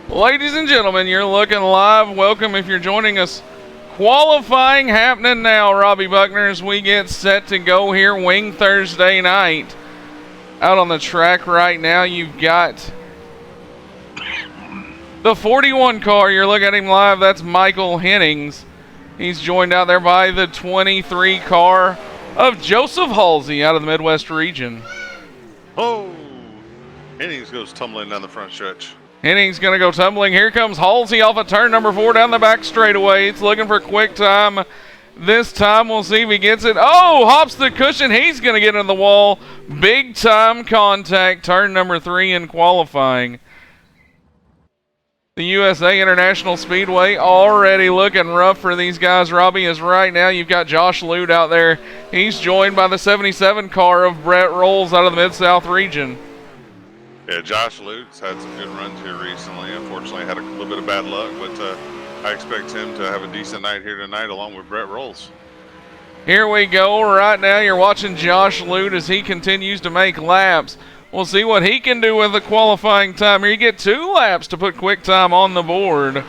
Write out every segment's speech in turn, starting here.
Ladies and gentlemen, you're looking live. Welcome if you're joining us. Qualifying happening now, Robbie Buckner, as we get set to go here. Wing Thursday night. Out on the track right now, you've got the 41 car. You're looking at him live. That's Michael Hennings. He's joined out there by the 23 car of Joseph Halsey out of the Midwest region. Oh, Hennings goes tumbling down the front stretch. Hennings going to go tumbling. Here comes Halsey off of turn number 4 down the back straightaway. It's looking for quick time. This time we'll see if he gets it. Oh, hops the cushion. He's going to get in the wall. Big time contact. Turn number 3 in qualifying. The USA International Speedway already looking rough for these guys, Robbie, as right now you've got Josh Lute out there. He's joined by the 77 car of Brett Rolls out of the Mid-South region. Yeah, Josh Lute's had some good runs here recently. Unfortunately, had a little bit of bad luck, but I expect him to have a decent night here tonight along with Brett Rolls. Here we go. Right now you're watching Josh Lute as he continues to make laps. We'll see what he can do with the qualifying time. Here you get 2 laps to put quick time on the board.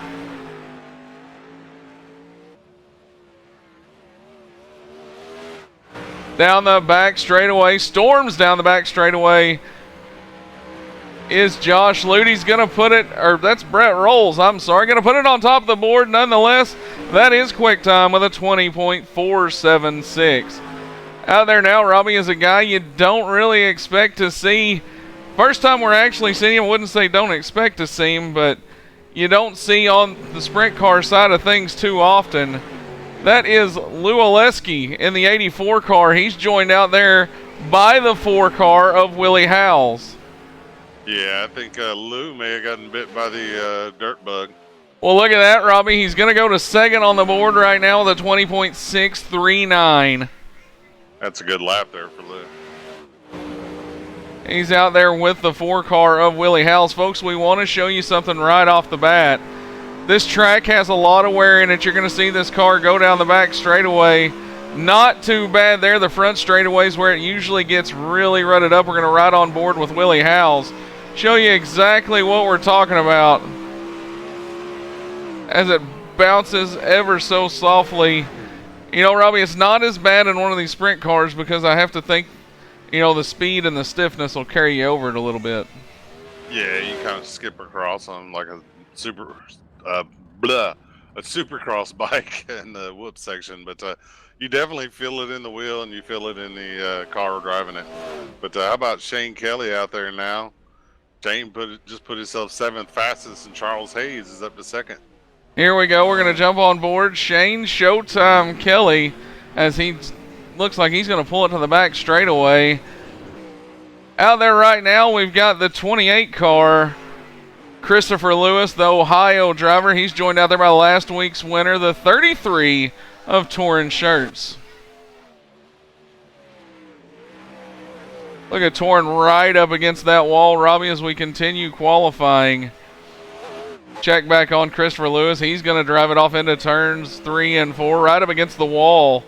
Down the back straightaway, storms down the back straightaway is Josh Lute. He's going to put it, or that's Brett Rolls, I'm sorry, going to put it on top of the board. Nonetheless, that is quick time with a 20.476. Out there now, Robbie, is a guy you don't really expect to see. First time we're actually seeing him, I wouldn't say don't expect to see him, but you don't see on the sprint car side of things too often. That is Lou Oleski in the 84 car. He's joined out there by the 4 car of Willie Howells. Yeah, I think Lou may have gotten bit by the dirt bug. Well, look at that, Robbie. He's going to go to second on the board right now with a 20.639. That's a good lap there for Lou. He's out there with the 4 car of Willie Howells. Folks, we want to show you something right off the bat. This track has a lot of wear in it. You're going to see this car go down the back straightaway. Not too bad there. The front straightaways where it usually gets really rutted up. We're going to ride on board with Willie Howells. Show you exactly what we're talking about as it bounces ever so softly. You know, Robbie, it's not as bad in one of these sprint cars because I have to think, you know, the speed and the stiffness will carry you over it a little bit. Yeah, you kind of skip across on like a supercross bike in the whoop section, but you definitely feel it in the wheel and you feel it in the car driving it. But how about Shane Kelly out there now? Shane just put himself 7th fastest, and Charles Hayes is up to 2nd. Here we go. We're going to jump on board Shane Showtime Kelly as he looks like he's going to pull it to the back straightaway. Out there right now, we've got the 28 car, Christopher Lewis, the Ohio driver. He's joined out there by last week's winner, the 33 of Torrin Shirts. Look at Torrin right up against that wall, Robbie, as we continue qualifying. Check back on Christopher Lewis. He's going to drive it off into turns 3 and 4, right up against the wall,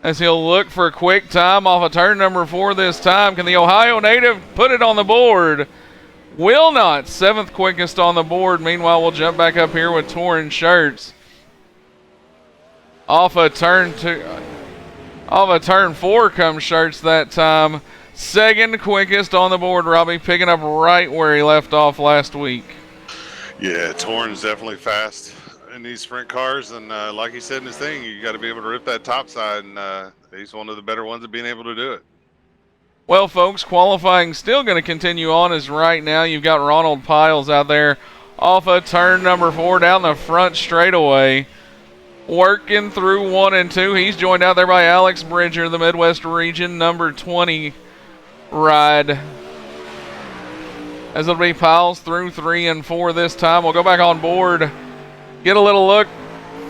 as he'll look for a quick time off of turn number 4 this time. Can the Ohio native put it on the board? Will not. 7th quickest on the board. Meanwhile, we'll jump back up here with Torrin Shirts. Off of turn 4 comes Shirts that time. 2nd quickest on the board, Robbie, picking up right where he left off last week. Yeah, Torrin's definitely fast in these sprint cars, and like he said in his thing, you got to be able to rip that top side, and he's one of the better ones at being able to do it. Well, folks, qualifying still going to continue on as right now you've got Ronald Piles out there off of turn number 4 down the front straightaway, working through 1 and 2. He's joined out there by Alex Bridger, the Midwest region number 20 ride. As it'll be Piles through 3 and 4 this time. We'll go back on board, get a little look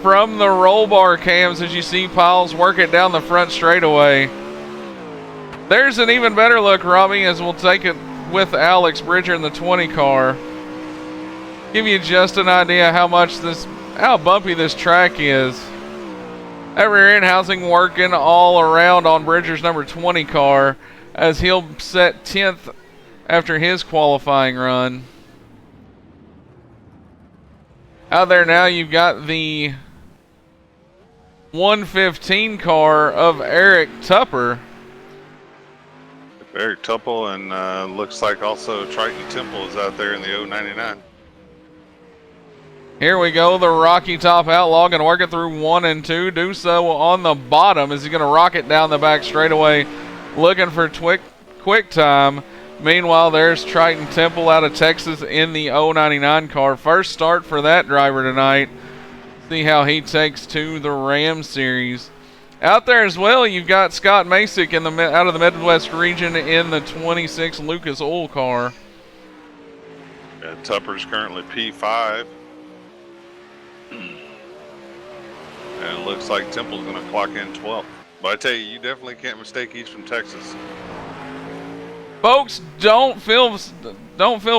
from the roll bar cams as you see Piles work it down the front straightaway. There's an even better look, Robbie, as we'll take it with Alex Bridger in the 20 car. Give you just an idea how bumpy this track is. That rear end housing working all around on Bridger's number 20 car as he'll set 10th after his qualifying run. Out there now, you've got the 115 car of Eric Tupper. Eric Tupple and looks like also Triton Temple is out there in the 099. Here we go, the Rocky Top Outlaw going to work it through 1 and 2. Do so on the bottom as he's going to rock it down the back straightaway, looking for quick time. Meanwhile, there's Triton Temple out of Texas in the 099 car. First start for that driver tonight. See how he takes to the Ram Series. Out there as well, you've got Scott Masick out of the Midwest region in the 26 Lucas Oil car. Yeah, Tupper's currently P5. And it looks like Temple's going to clock in 12th. But I tell you, you definitely can't mistake he's from Texas. Folks, don't feel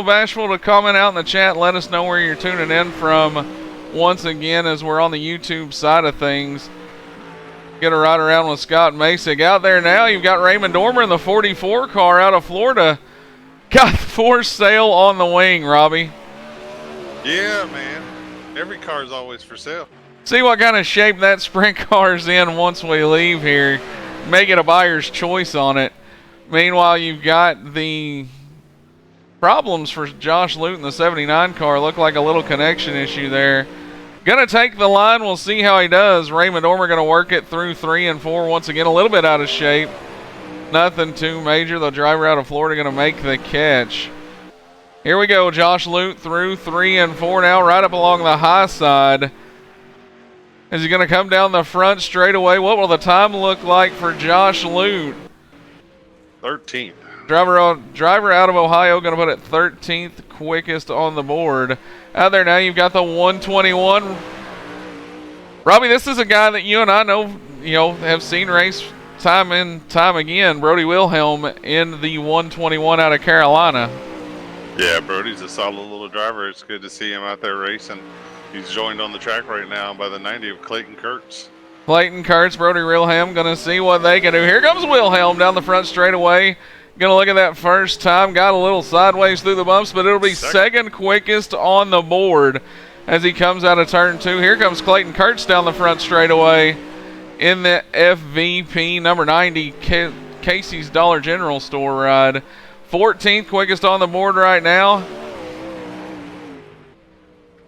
bashful to comment out in the chat. Let us know where you're tuning in from. Once again, as we're on the YouTube side of things, get a ride around with Scott Masick. Out there now, you've got Raymond Dormer in the 44 car out of Florida. Got for sale on the wing, Robbie. Yeah, man. Every car is always for sale. See what kind of shape that sprint car's in once we leave here. Make it a buyer's choice on it. Meanwhile, you've got the problems for Josh Lute in the 79 car. Look like a little connection issue there. Gonna take the line. We'll see how he does. Raymond Dormer gonna work it through 3 and 4. Once again, a little bit out of shape. Nothing too major. The driver out of Florida gonna make the catch. Here we go. Josh Lute through 3 and 4 now, right up along the high side. Is he gonna come down the front straightaway? What will the time look like for Josh Lute? 13th. Driver out of Ohio going to put it 13th quickest on the board. Out there now, you've got the 121. Robbie, this is a guy that you and I know, have seen race time and time again. Brody Wilhelm in the 121 out of Carolina. Yeah, Brody's a solid little driver. It's good to see him out there racing. He's joined on the track right now by the 90 of Clayton Kurtz. Clayton Kurtz, Brody Wilhelm going to see what they can do. Here comes Wilhelm down the front straightaway. Going to look at that first time. Got a little sideways through the bumps, but it'll be second quickest on the board as he comes out of turn 2. Here comes Clayton Kurtz down the front straightaway in the FVP number 90 Casey's Dollar General store ride. 14th quickest on the board right now.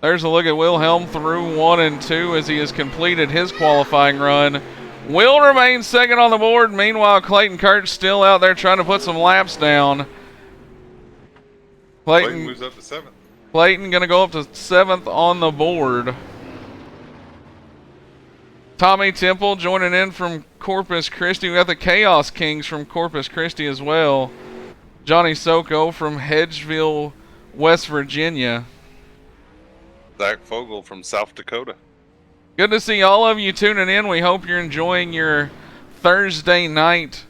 There's a look at Wilhelm through 1 and 2 as he has completed his qualifying run. Will remain second on the board. Meanwhile, Clayton Kurtz still out there trying to put some laps down. Clayton moves up to 7th. Clayton going to go up to 7th on the board. Tommy Temple joining in from Corpus Christi. We got the Chaos Kings from Corpus Christi as well. Johnny Soko from Hedgeville, West Virginia. Zach Fogel from South Dakota. Good to see all of you tuning in. We hope you're enjoying your Thursday night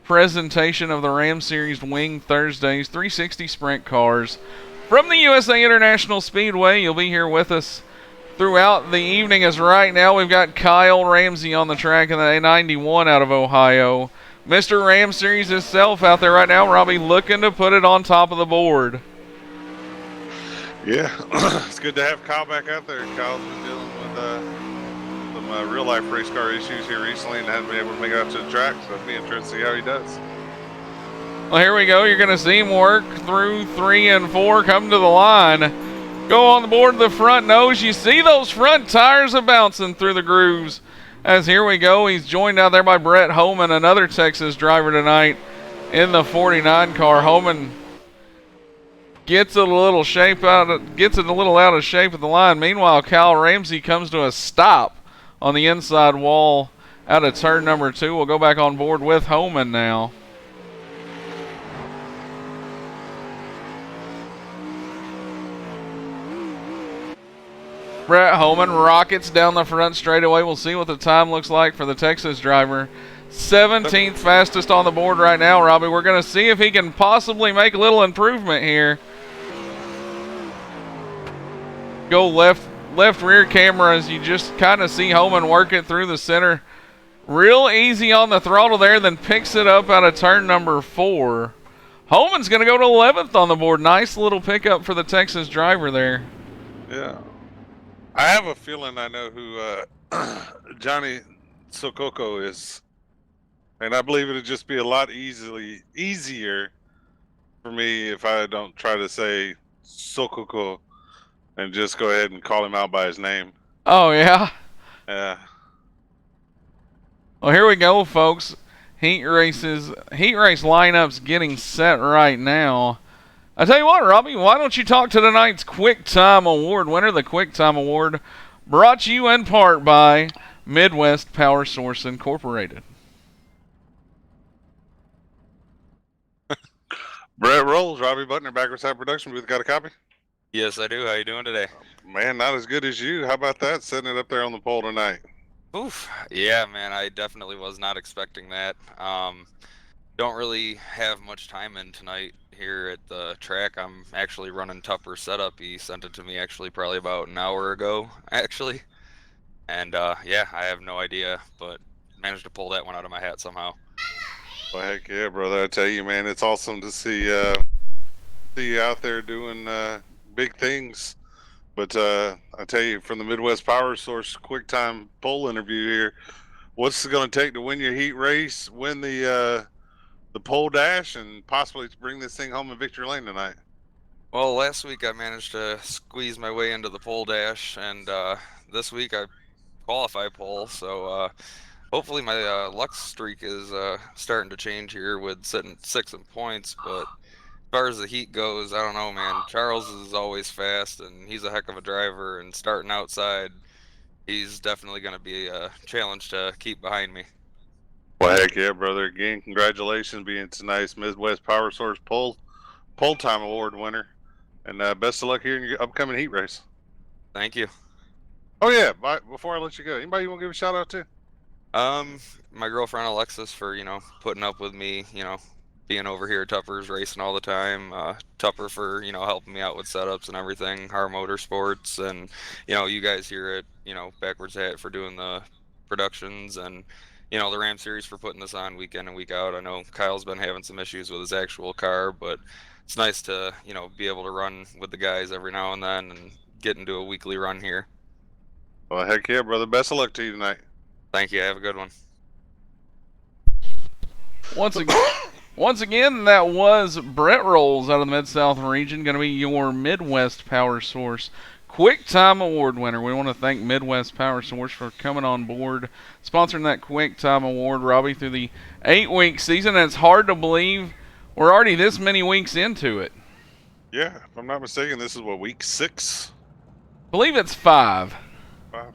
presentation of the Ram Series Wing Thursdays 360 Sprint cars from the USA International Speedway. You'll be here with us throughout the evening, as right now we've got Kyle Ramsey on the track in the A91 out of Ohio. Mr. Ram Series himself out there right now, Robbie, looking to put it on top of the board. Yeah, it's good to have Kyle back out there. Kyle's been dealing with some real-life race car issues here recently and hasn't been able to make it out to the track, so it'll be interesting to see how he does. Well, here we go. You're going to see him work through 3 and 4, come to the line. Go on the board to the front nose. You see those front tires bouncing through the grooves. As here we go, he's joined out there by Brett Homan, another Texas driver tonight in the 49 car. Homan gets it a little out of shape at the line. Meanwhile, Kyle Ramsey comes to a stop on the inside wall out of turn number 2. We'll go back on board with Homan now. Brett Homan rockets down the front straightaway. We'll see what the time looks like for the Texas driver. 17th fastest on the board right now, Robbie. We're going to see if he can possibly make a little improvement here. go left rear cameras, you just kind of see Holman work it through the center. Real easy on the throttle there, then picks it up out of turn number 4. Holman's going to go to 11th on the board. Nice little pickup for the Texas driver there. Yeah. I have a feeling I know who Johnny Sokoko is. And I believe it'd just be a lot easier for me if I don't try to say Sokoko and just go ahead and call him out by his name. Oh, yeah? Yeah. Well, here we go, folks. Heat race lineups getting set right now. I tell you what, Robbie, why don't you talk to tonight's Quick Time Award winner? The Quick Time Award brought to you in part by Midwest Power Source Incorporated. Brett Rolls, Robbie Butner, Backwards Side Production Booth. Got a copy? Yes, I do. How you doing today? Man, not as good as you. How about that? Setting it up there on the pole tonight. Oof. Yeah, man, I definitely was not expecting that. Don't really have much time in tonight here at the track. I'm actually running Tupper setup. He sent it to me actually probably about an hour ago, actually. And yeah, I have no idea, but managed to pull that one out of my hat somehow. Well, heck yeah, brother. I tell you, man, it's awesome to see you out there doing big things. But I tell you, from the Midwest Power Source quick time poll interview here, what's it going to take to win your heat race, win the pole dash, and possibly bring this thing home in victory lane tonight? Well, last week I managed to squeeze my way into the pole dash, and this week I qualify pole. So hopefully my luck streak is starting to change here with sitting 6th in points. But as far as the heat goes, I don't know, man. Charles is always fast, and he's a heck of a driver. And starting outside, he's definitely going to be a challenge to keep behind me. Well, heck yeah, brother. Again, congratulations being tonight's Midwest Power Source Pole Time Award winner. And best of luck here in your upcoming heat race. Thank you. Oh, yeah. Before I let you go, anybody you want to give a shout out to? My girlfriend Alexis for, putting up with me, being over here at Tupper's racing all the time. Tupper for, helping me out with setups and everything. Har Motorsports, and, you guys here at, Backwards Hat for doing the productions, and, the Ram Series for putting this on week in and week out. I know Kyle's been having some issues with his actual car, but it's nice to, be able to run with the guys every now and then and get into a weekly run here. Well, heck yeah, brother. Best of luck to you tonight. Thank you. Have a good one. Once again, that was Brett Rolls out of the Mid-South region, going to be your Midwest Power Source Quick Time Award winner. We want to thank Midwest Power Source for coming on board, sponsoring that Quick Time Award, Robbie, through the 8-week season. And it's hard to believe we're already this many weeks into it. Yeah, if I'm not mistaken, this is what, week 6? I believe it's 5. 5.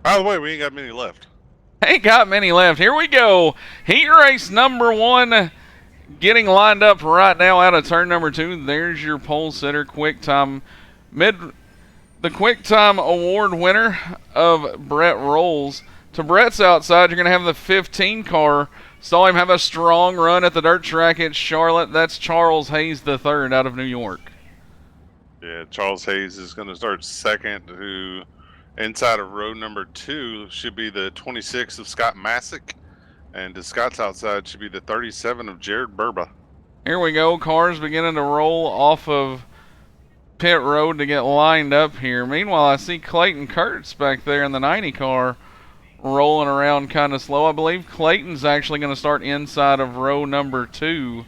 By the way, we ain't got many left. Ain't got many left. Here we go. Heat race number 1 getting lined up right now out of turn number 2. There's your pole sitter, Quick Time the Quick Time Award winner of Brett Rolls. To Brett's outside, you're going to have the 15 car. Saw him have a strong run at the dirt track at Charlotte. That's Charles Hayes III out of New York. Yeah, Charles Hayes is going to start second, who inside of row number 2 should be the 26 of Scott Masick. And to Scott's outside should be the 37 of Jared Burba. Here we go. Cars beginning to roll off of pit road to get lined up here. Meanwhile, I see Clayton Kurtz back there in the 90 car rolling around kind of slow. I believe Clayton's actually going to start inside of row number 2.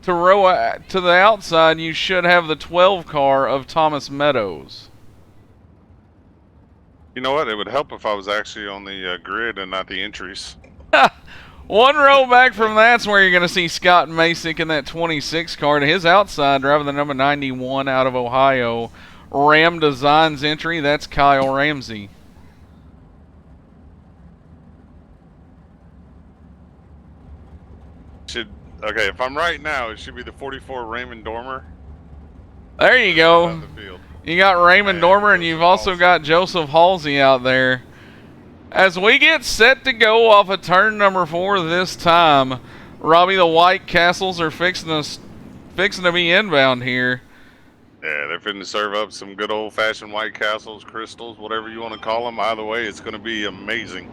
To the outside, you should have the 12 car of Thomas Meadows. You know what? It would help if I was actually on the grid and not the entries. One row back from that's where you're going to see Scott Masick in that 26 car. To his outside, driving the number 91 out of Ohio, Ram Designs entry. That's Kyle Ramsey. Okay, if I'm right now, it should be the 44 Raymond Dormer. There you go. You got Raymond Dormer, and you've also got Joseph Halsey out there. As we get set to go off of turn number 4 this time, Robbie, the White Castles are fixing to be inbound here. Yeah, they're finna serve up some good old-fashioned White Castles, crystals, whatever you want to call them. Either way, it's going to be amazing.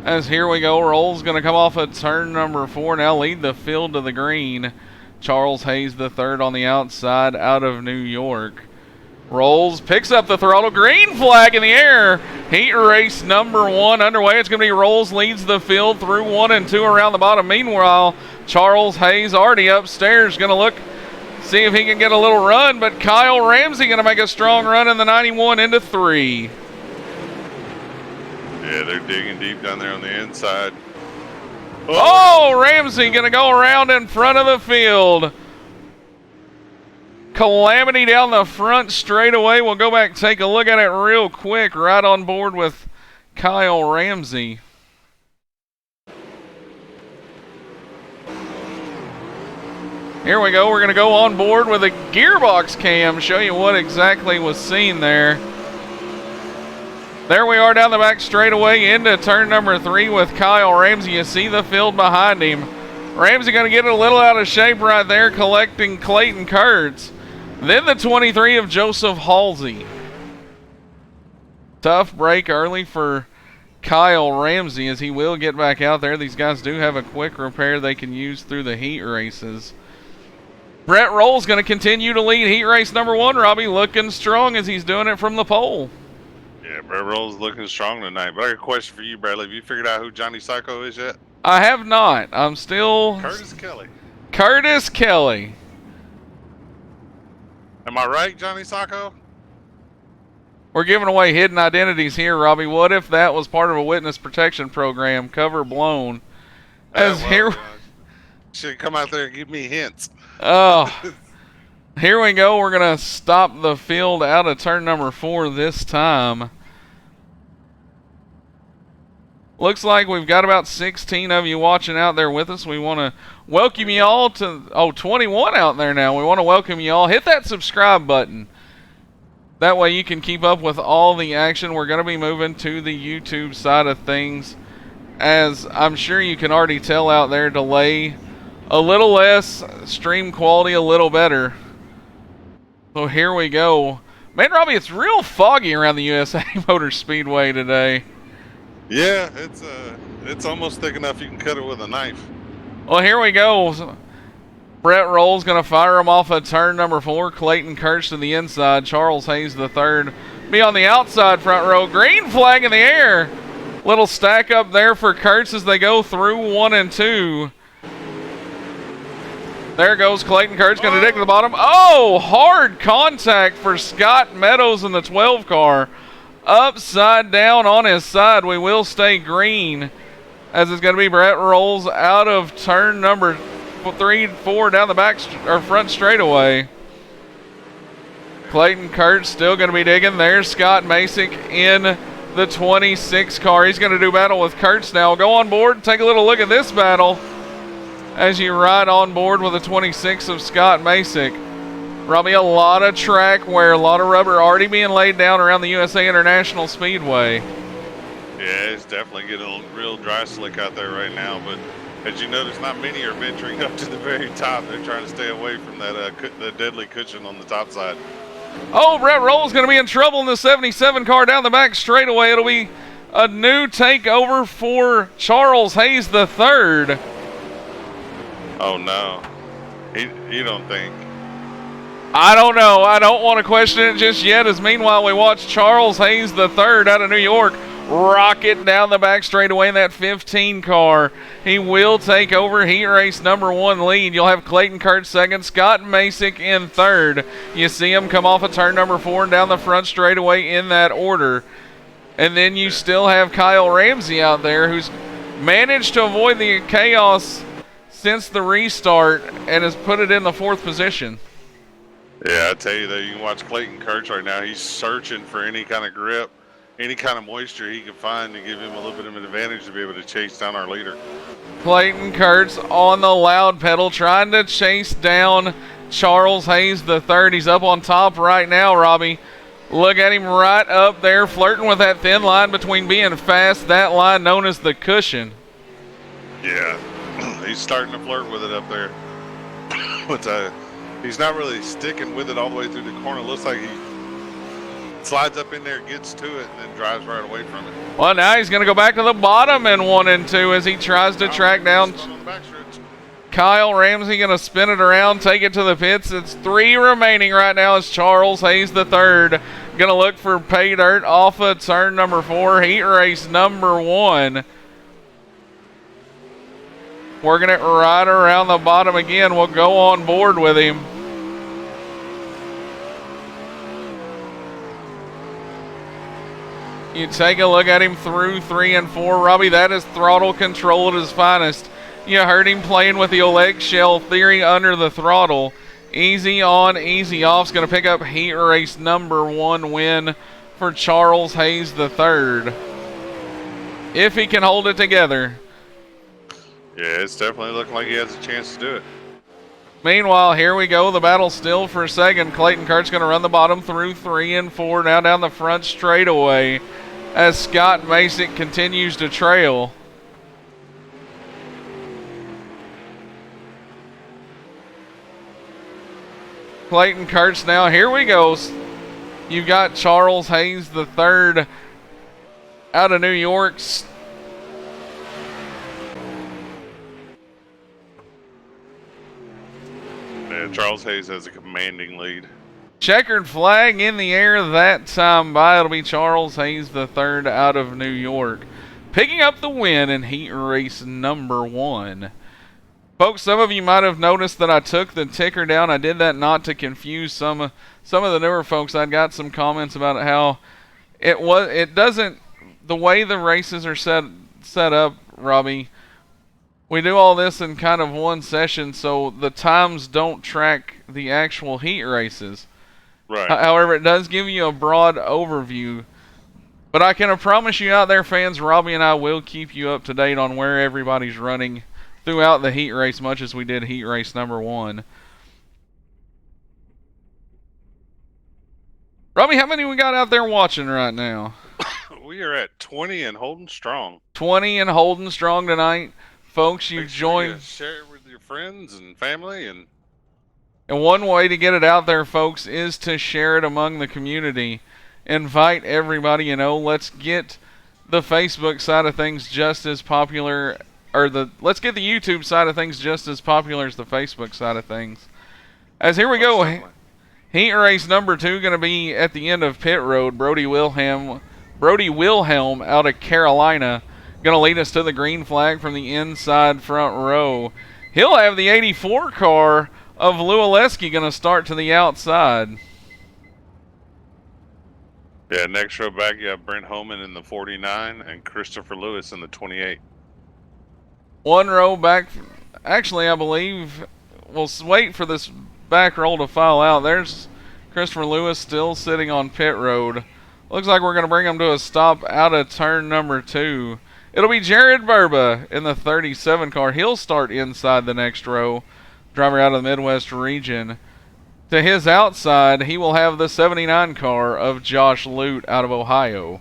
As here we go, Roll's going to come off at turn number 4. Now lead the field to the green. Charles Hayes the third on the outside out of New York. Rolls, picks up the throttle, green flag in the air. Heat race number 1 underway. It's going to be Rolls leads the field through 1 and 2 around the bottom. Meanwhile, Charles Hayes already upstairs, going to look, see if he can get a little run, but Kyle Ramsey going to make a strong run in the 91 into 3. Yeah, they're digging deep down there on the inside. Oh, Ramsey going to go around in front of the field. Calamity down the front straightaway. We'll go back and take a look at it real quick. Right on board with Kyle Ramsey. Here we go. We're going to go on board with a gearbox cam. Show you what exactly was seen there. There we are down the back straightaway into turn number 3 with Kyle Ramsey. You see the field behind him. Ramsey going to get a little out of shape right there, collecting Clayton Kurtz. Then the 23 of Joseph Halsey. Tough break early for Kyle Ramsey as he will get back out there. These guys do have a quick repair they can use through the heat races. Brett Roll's going to continue to lead heat race number 1. Robbie looking strong as he's doing it from the pole. Yeah, Brett Roll's looking strong tonight. But I got a question for you, Bradley. Have you figured out who Johnny Psycho is yet? I have not. I'm still... Curtis Kelly. Curtis Kelly. Am I right, Johnny Psycho? We're giving away hidden identities here, Robbie. What if that was part of a witness protection program? Cover blown. Should come out there and give me hints. Oh. Here we go. We're going to stop the field out of turn number 4 this time. Looks like we've got about 16 of you watching out there with us. We want to welcome you all to, 21 out there now. We want to welcome you all. Hit that subscribe button. That way you can keep up with all the action. We're going to be moving to the YouTube side of things. As I'm sure you can already tell out there, delay a little less, stream quality a little better. So here we go. Man, Robbie, it's real foggy around the USA Motor Speedway today. Yeah, it's almost thick enough you can cut it with a knife. Well, here we go. Brett Roll's going to fire him off at turn number 4. Clayton Kurtz to the inside. Charles Hayes the third. Be on the outside front row. Green flag in the air. Little stack up there for Kurtz as they go through 1 and 2. There goes Clayton Kurtz, going to dig to the bottom. Oh, hard contact for Scott Meadows in the 12 car. Upside down on his side. We will stay green as it's going to be Brett Rolls out of turn number 3 and 4 down the back or front straightaway. Clayton Kurtz still going to be digging. There's Scott Masick in the 26 car. He's going to do battle with Kurtz now. Go on board and take a little look at this battle as you ride on board with the 26 of Scott Masick. Probably a lot of track wear, a lot of rubber already being laid down around the USA International Speedway. Yeah, it's definitely getting a real dry slick out there right now. But as you notice, not many are venturing up to the very top. They're trying to stay away from that the deadly cushion on the top side. Oh, Brett Roll's going to be in trouble in the 77 car down the back straightaway. It'll be a new takeover for Charles Hayes the third. Oh, no. You don't think? I don't know. I don't want to question it just yet, as meanwhile we watch Charles Hayes the third out of New York rocket down the back straightaway in that 15 car. He will take over heat race number 1 lead. You'll have Clayton Kurtz second, Scott Masick in third. You see him come off of turn number 4 and down the front straightaway in that order. And then you still have Kyle Ramsey out there, who's managed to avoid the chaos since the restart and has put it in the 4th position. Yeah, I tell you though, you can watch Clayton Kurtz right now. He's searching for any kind of grip, any kind of moisture he can find to give him a little bit of an advantage to be able to chase down our leader. Clayton Kurtz on the loud pedal trying to chase down Charles Hayes the third. He's up on top right now, Robbie. Look at him right up there flirting with that thin line between being fast, that line known as the cushion. Yeah, he's starting to flirt with it up there. But He's not really sticking with it all the way through the corner. Looks like he slides up in there, gets to it, and then drives right away from it. Well, now he's going to go back to the bottom in 1 and 2 as he tries to track down Kyle Ramsey. Going to spin it around, take it to the pits. It's 3 remaining right now as Charles Hayes the third going to look for pay dirt off of turn number 4, heat race number 1. Working it right around the bottom again. We'll go on board with him. You take a look at him through 3 and 4. Robbie, that is throttle control at his finest. You heard him playing with the old eggshell theory under the throttle. Easy on, easy off. Is going to pick up heat race number 1 win for Charles Hayes the third. If he can hold it together. Yeah, it's definitely looking like he has a chance to do it. Meanwhile, here we go. The battle still for second. Clayton Kurt's going to run the bottom through 3 and 4. Now down the front straightaway as Scott Masick continues to trail. Clayton Kurtz now. Here we go. You've got Charles Hayes the third out of New York. Yeah, Charles Hayes has a commanding lead. Checkered flag in the air that time by. It'll be Charles Hayes the third out of New York, picking up the win in heat race number 1. Folks, some of you might have noticed that I took the ticker down. I did that not to confuse some of the newer folks. I got some comments about how it doesn't, the way the races are set up, Robbie. We do all this in kind of one session, so the times don't track the actual heat races. Right. However, it does give you a broad overview. But I can promise you out there, fans, Robbie and I will keep you up to date on where everybody's running throughout the heat race, much as we did heat race number 1. Robbie, how many we got out there watching right now? We are at 20 and holding strong. 20 and holding strong tonight. Folks, you've joined. Share it with your friends and family. And one way to get it out there, folks, is to share it among the community. Invite everybody, let's get the Facebook side of things just as popular, let's get the YouTube side of things just as popular as the Facebook side of things. As here we go, heat race number 2 going to be at the end of pit road. Brody Wilhelm out of Carolina going to lead us to the green flag from the inside front row. He'll have the 84 car of Lou Oleski going to start to the outside. yeah, next row back you have Brent Holman in the 49 and Christopher Lewis in the 28. 1 row back. Actually, I believe we'll wait for this back roll to file out. There's Christopher Lewis still sitting on pit road. Looks like we're going to bring him to a stop out of turn number 2. It'll be Jared Burba in the 37 car. He'll start inside the next row. Driver out of the Midwest region. To his outside, he will have the 79 car of Josh Lute out of Ohio.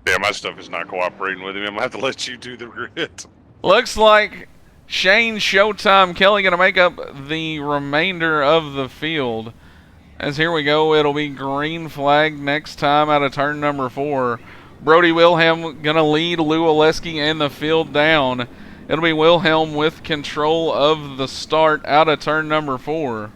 Yeah, my stuff is not cooperating with him. I'm going to have to let you do the grid. Looks like Shane Showtime Kelly going to make up the remainder of the field. As here we go, it'll be green flag next time out of turn number 4. Brody Wilhelm going to lead Lou Oleski and the field down. It'll be Wilhelm with control of the start out of turn number 4.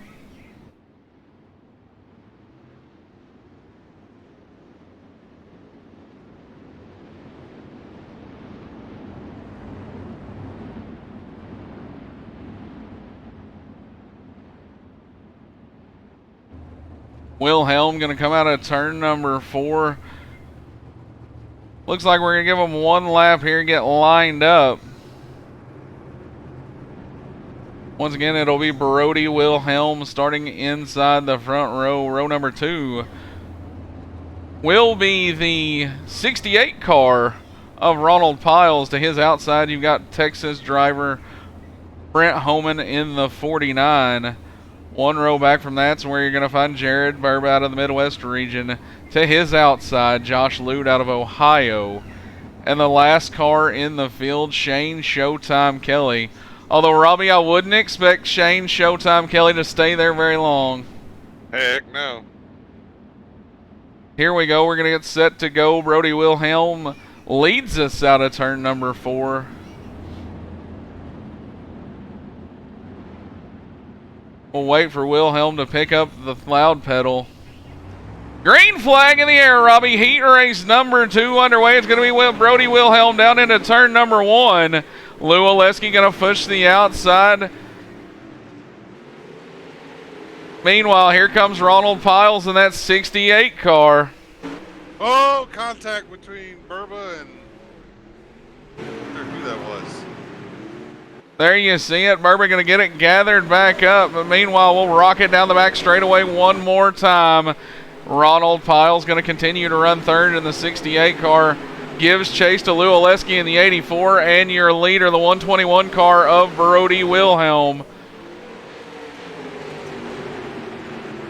Wilhelm going to come out of turn number 4. Looks like we're going to give him 1 lap here and get lined up. Once again, it'll be Brody Wilhelm starting inside the front row. Row number 2 will be the 68 car of Ronald Piles. To his outside, you've got Texas driver Brent Homan in the 49. 1 row back from that's where you're going to find Jared Burb out of the Midwest region. To his outside, Josh Lute out of Ohio. And the last car in the field, Shane Showtime Kelly. Although, Robbie, I wouldn't expect Shane Showtime Kelly to stay there very long. Heck no. Here we go. We're going to get set to go. Brody Wilhelm leads us out of turn number 4. We'll wait for Wilhelm to pick up the loud pedal. Green flag in the air, Robbie. Heat race number 2 underway. It's going to be Brody Wilhelm down into turn number 1. Lou Oleski going to push the outside. Meanwhile, here comes Ronald Piles in that 68 car. Oh, contact between Burba and I wonder who that was. There you see it. Burba going to get it gathered back up. But meanwhile, we'll rock it down the back straightaway one more time. Ronald Piles going to continue to run third in the 68 car. Gives chase to Lou Oleski in the 84. And your leader, the 121 car of Brody Wilhelm.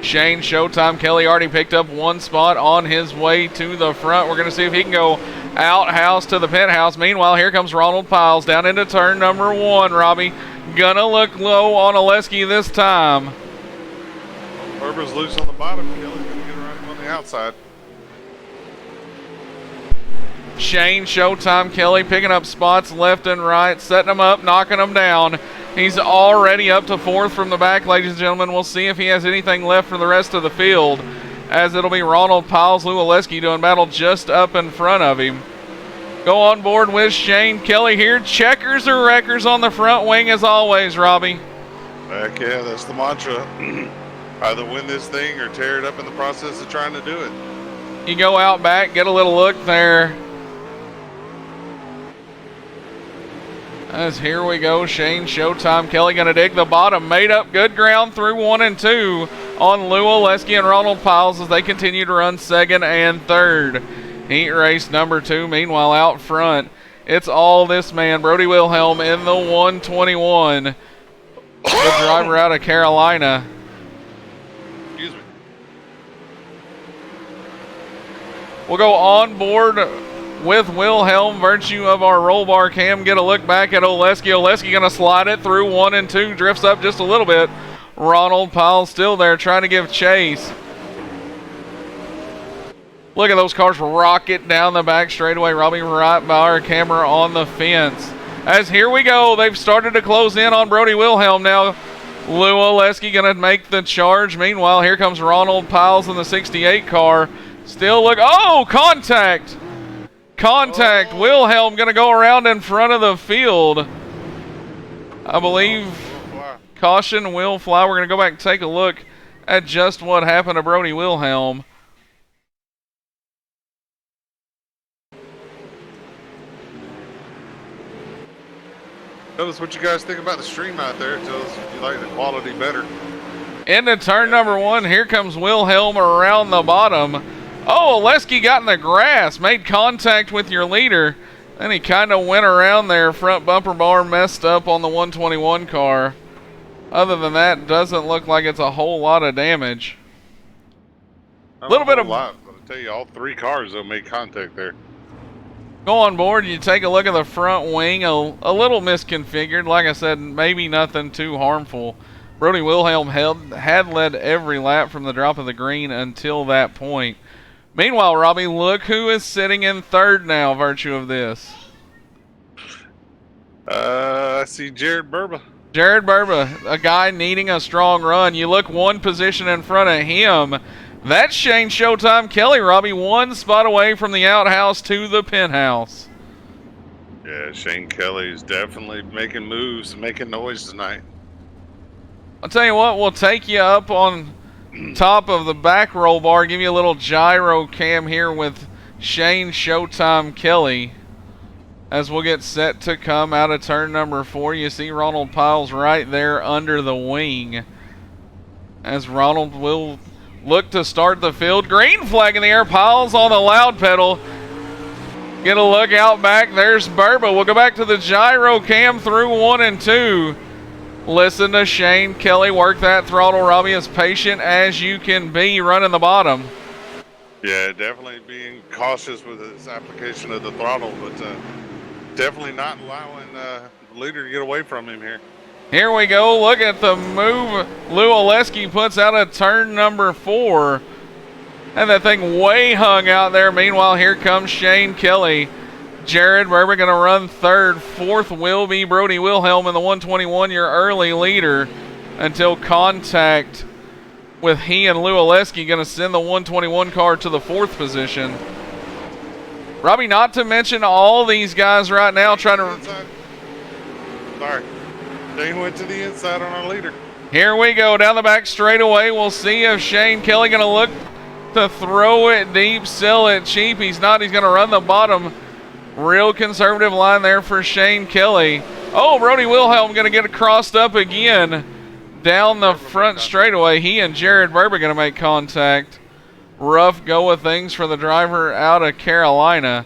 Shane Showtime Kelly already picked up one spot on his way to the front. We're going to see if he can go outhouse to the penthouse. Meanwhile, here comes Ronald Piles down into turn number 1. Robbie gonna look low on Oleski this time. Burba's loose on the bottom. Kelly's going to get around on the outside. Shane Showtime Kelly picking up spots left and right, setting them up, knocking them down. He's already up to 4th from the back, ladies and gentlemen. We'll see if he has anything left for the rest of the field, as it'll be Ronald Piles, Lou Oleski doing battle just up in front of him. Go on board with Shane Kelly here. Checkers or wreckers on the front wing as always, Robbie. Heck yeah, that's the mantra. Either win this thing or tear it up in the process of trying to do it. You go out back, get a little look there. As here we go, Shane Showtime Kelly going to dig the bottom. Made up good ground through 1 and 2 on Lou Oleski and Ronald Piles as they continue to run 2nd and 3rd. Heat race number 2. Meanwhile, out front, it's all this man, Brody Wilhelm in the 121. The driver out of Carolina. Excuse me. We'll go on board with Wilhelm, virtue of our roll bar cam. Get a look back at Oleski. Oleski going to slide it through 1 and 2. Drifts up just a little bit. Ronald Piles still there trying to give chase. Look at those cars rocket down the back straightaway. Robbie right by our camera on the fence. As here we go. They've started to close in on Brody Wilhelm now. Lou Oleski going to make the charge. Meanwhile, here comes Ronald Piles in the 68 car. Still look. Oh, contact. Contact. Oh. Wilhelm going to go around in front of the field. I believe caution will fly. We're going to go back and take a look at just what happened to Brody Wilhelm. Tell us what you guys think about the stream out there. Tell us if you like the quality better. Into turn number 1. Here comes Wilhelm around the bottom. Oh, Oleski got in the grass, made contact with your leader. Then he kind of went around there. Front bumper bar messed up on the 121 car. Other than that, doesn't look like it's a whole lot of damage. A little bit of. Lot, but I'll tell you, all 3 cars though made contact there. Go on board, you take a look at the front wing, a little misconfigured. Like I said, maybe nothing too harmful. Brody Wilhelm had led every lap from the drop of the green until that point. Meanwhile, Robbie, look who is sitting in 3rd now, virtue of this. I see Jared Burba. Jared Burba, a guy needing a strong run. You look one position in front of him. That's Shane Showtime Kelly, Robbie, 1 spot away from the outhouse to the penthouse. Yeah, Shane Kelly is definitely making moves, making noise tonight. I'll tell you what, we'll take you up on top of the back roll bar, give you a little gyro cam here with Shane Showtime Kelly as we'll get set to come out of turn number 4. You see Ronald Piles right there under the wing as Ronald will look to start the field. Green flag in the air. Piles on the loud pedal. Get a look out back. There's Burba. We'll go back to the gyro cam through 1 and 2. Listen to Shane Kelly work that throttle, Robbie, as patient as you can be running the bottom. Yeah, definitely being cautious with his application of the throttle, but definitely not allowing leader to get away from him here. Here we go. Look at the move Lou Oleski puts out of turn number 4. And that thing way hung out there. Meanwhile, here comes Shane Kelly. Jared Berber going to run third. Fourth will be Brody Wilhelm in the 121, your early leader, until contact with he and Lou Oleski going to send the 121 car to the 4th position. Robbie, not to mention all these guys right now trying to... Sorry. Shane went to the inside on our leader. Here we go down the back straightaway. We'll see if Shane Kelly going to look to throw it deep, sell it cheap. He's not. He's going to run the bottom. Real conservative line there for Shane Kelly. Oh, Brody Wilhelm going to get crossed up again down the front straightaway. He and Jared Berber going to make contact. Rough go of things for the driver out of Carolina.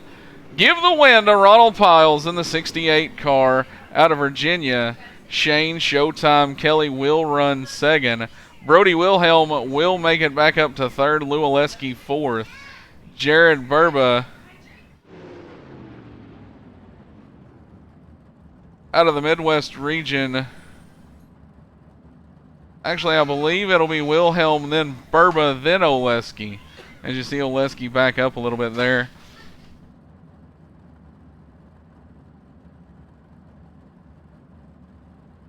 Give the win to Ronald Piles in the 68 car out of Virginia. Shane Showtime Kelly will run second. Brody Wilhelm will make it back up to third. Lou Oleski 4th. Jared Berba out of the Midwest region. Actually, I believe it'll be Wilhelm, then Berba, then Oleski. As you see Oleski back up a little bit there.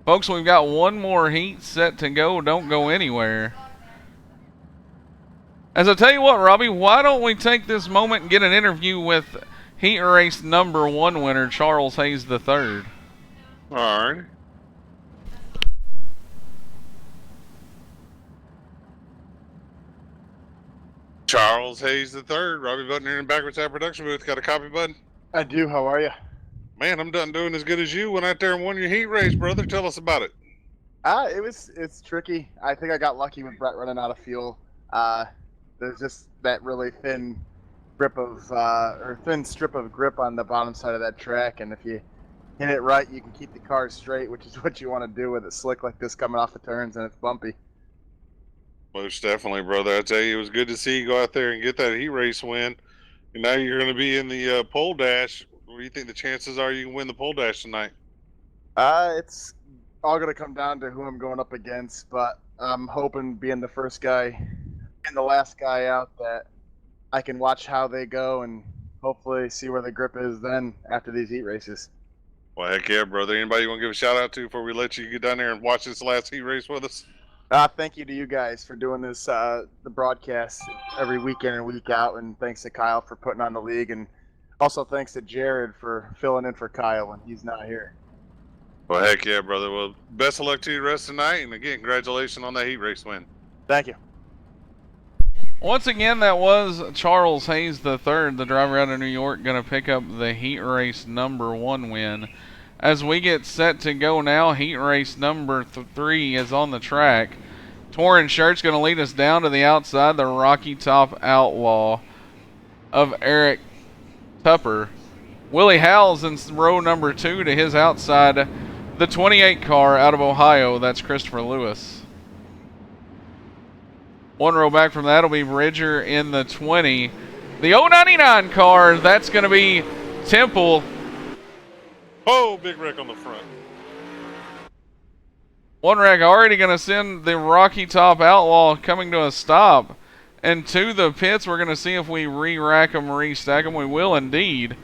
Folks, we've got one more heat set to go. Don't go anywhere. As I tell you what, Robbie, why don't we take this moment and get an interview with heat race number 1 winner, Charles Hayes III. All right. Charles Hayes III, Robbie Button here in Backwards Hat Production booth. Got a copy, bud? I do. How are you? Man, I'm done doing as good as you. Went out there and won your heat race, brother. Tell us about it. It's tricky. I think I got lucky with Brett running out of fuel. There's just that really thin grip of thin strip of grip on the bottom side of that track, and if you hit it right, you can keep the car straight, which is what you want to do with it slick like this coming off the turns and it's bumpy. Most definitely, brother. I tell you, it was good to see you go out there and get that heat race win. And now you're going to be in the pole dash. What do you think the chances are you can win the pole dash tonight? It's all going to come down to who I'm going up against, but I'm hoping being the first guy and the last guy out that I can watch how they go and hopefully see where the grip is then after these heat races. Well, heck yeah, brother. Anybody you want to give a shout out to before we let you get down there and watch this last heat race with us? Thank you to you guys for doing this, the broadcast every week in and week out, and thanks to Kyle for putting on the league, and also thanks to Jared for filling in for Kyle when he's not here. Well, heck yeah, brother. Well, best of luck to you the rest of the night, and again, congratulations on that heat race win. Thank you. Once again, that was Charles Hayes III, the driver out of New York, going to pick up the heat race number 1 win. As we get set to go now, heat race number 3 is on the track. Torrin Shirt's going to lead us down to the outside, the Rocky Top Outlaw of Eric Tupper. Willie Howell's in row number 2 to his outside, the 28 car out of Ohio, that's Christopher Lewis. 1 row back from that will be Bridger in the 20. The 099 car, that's going to be Temple. Oh, big wreck on the front. 1 wreck already going to send the Rocky Top Outlaw coming to a stop. And to the pits, we're going to see if we re-rack them, restack them. We will indeed.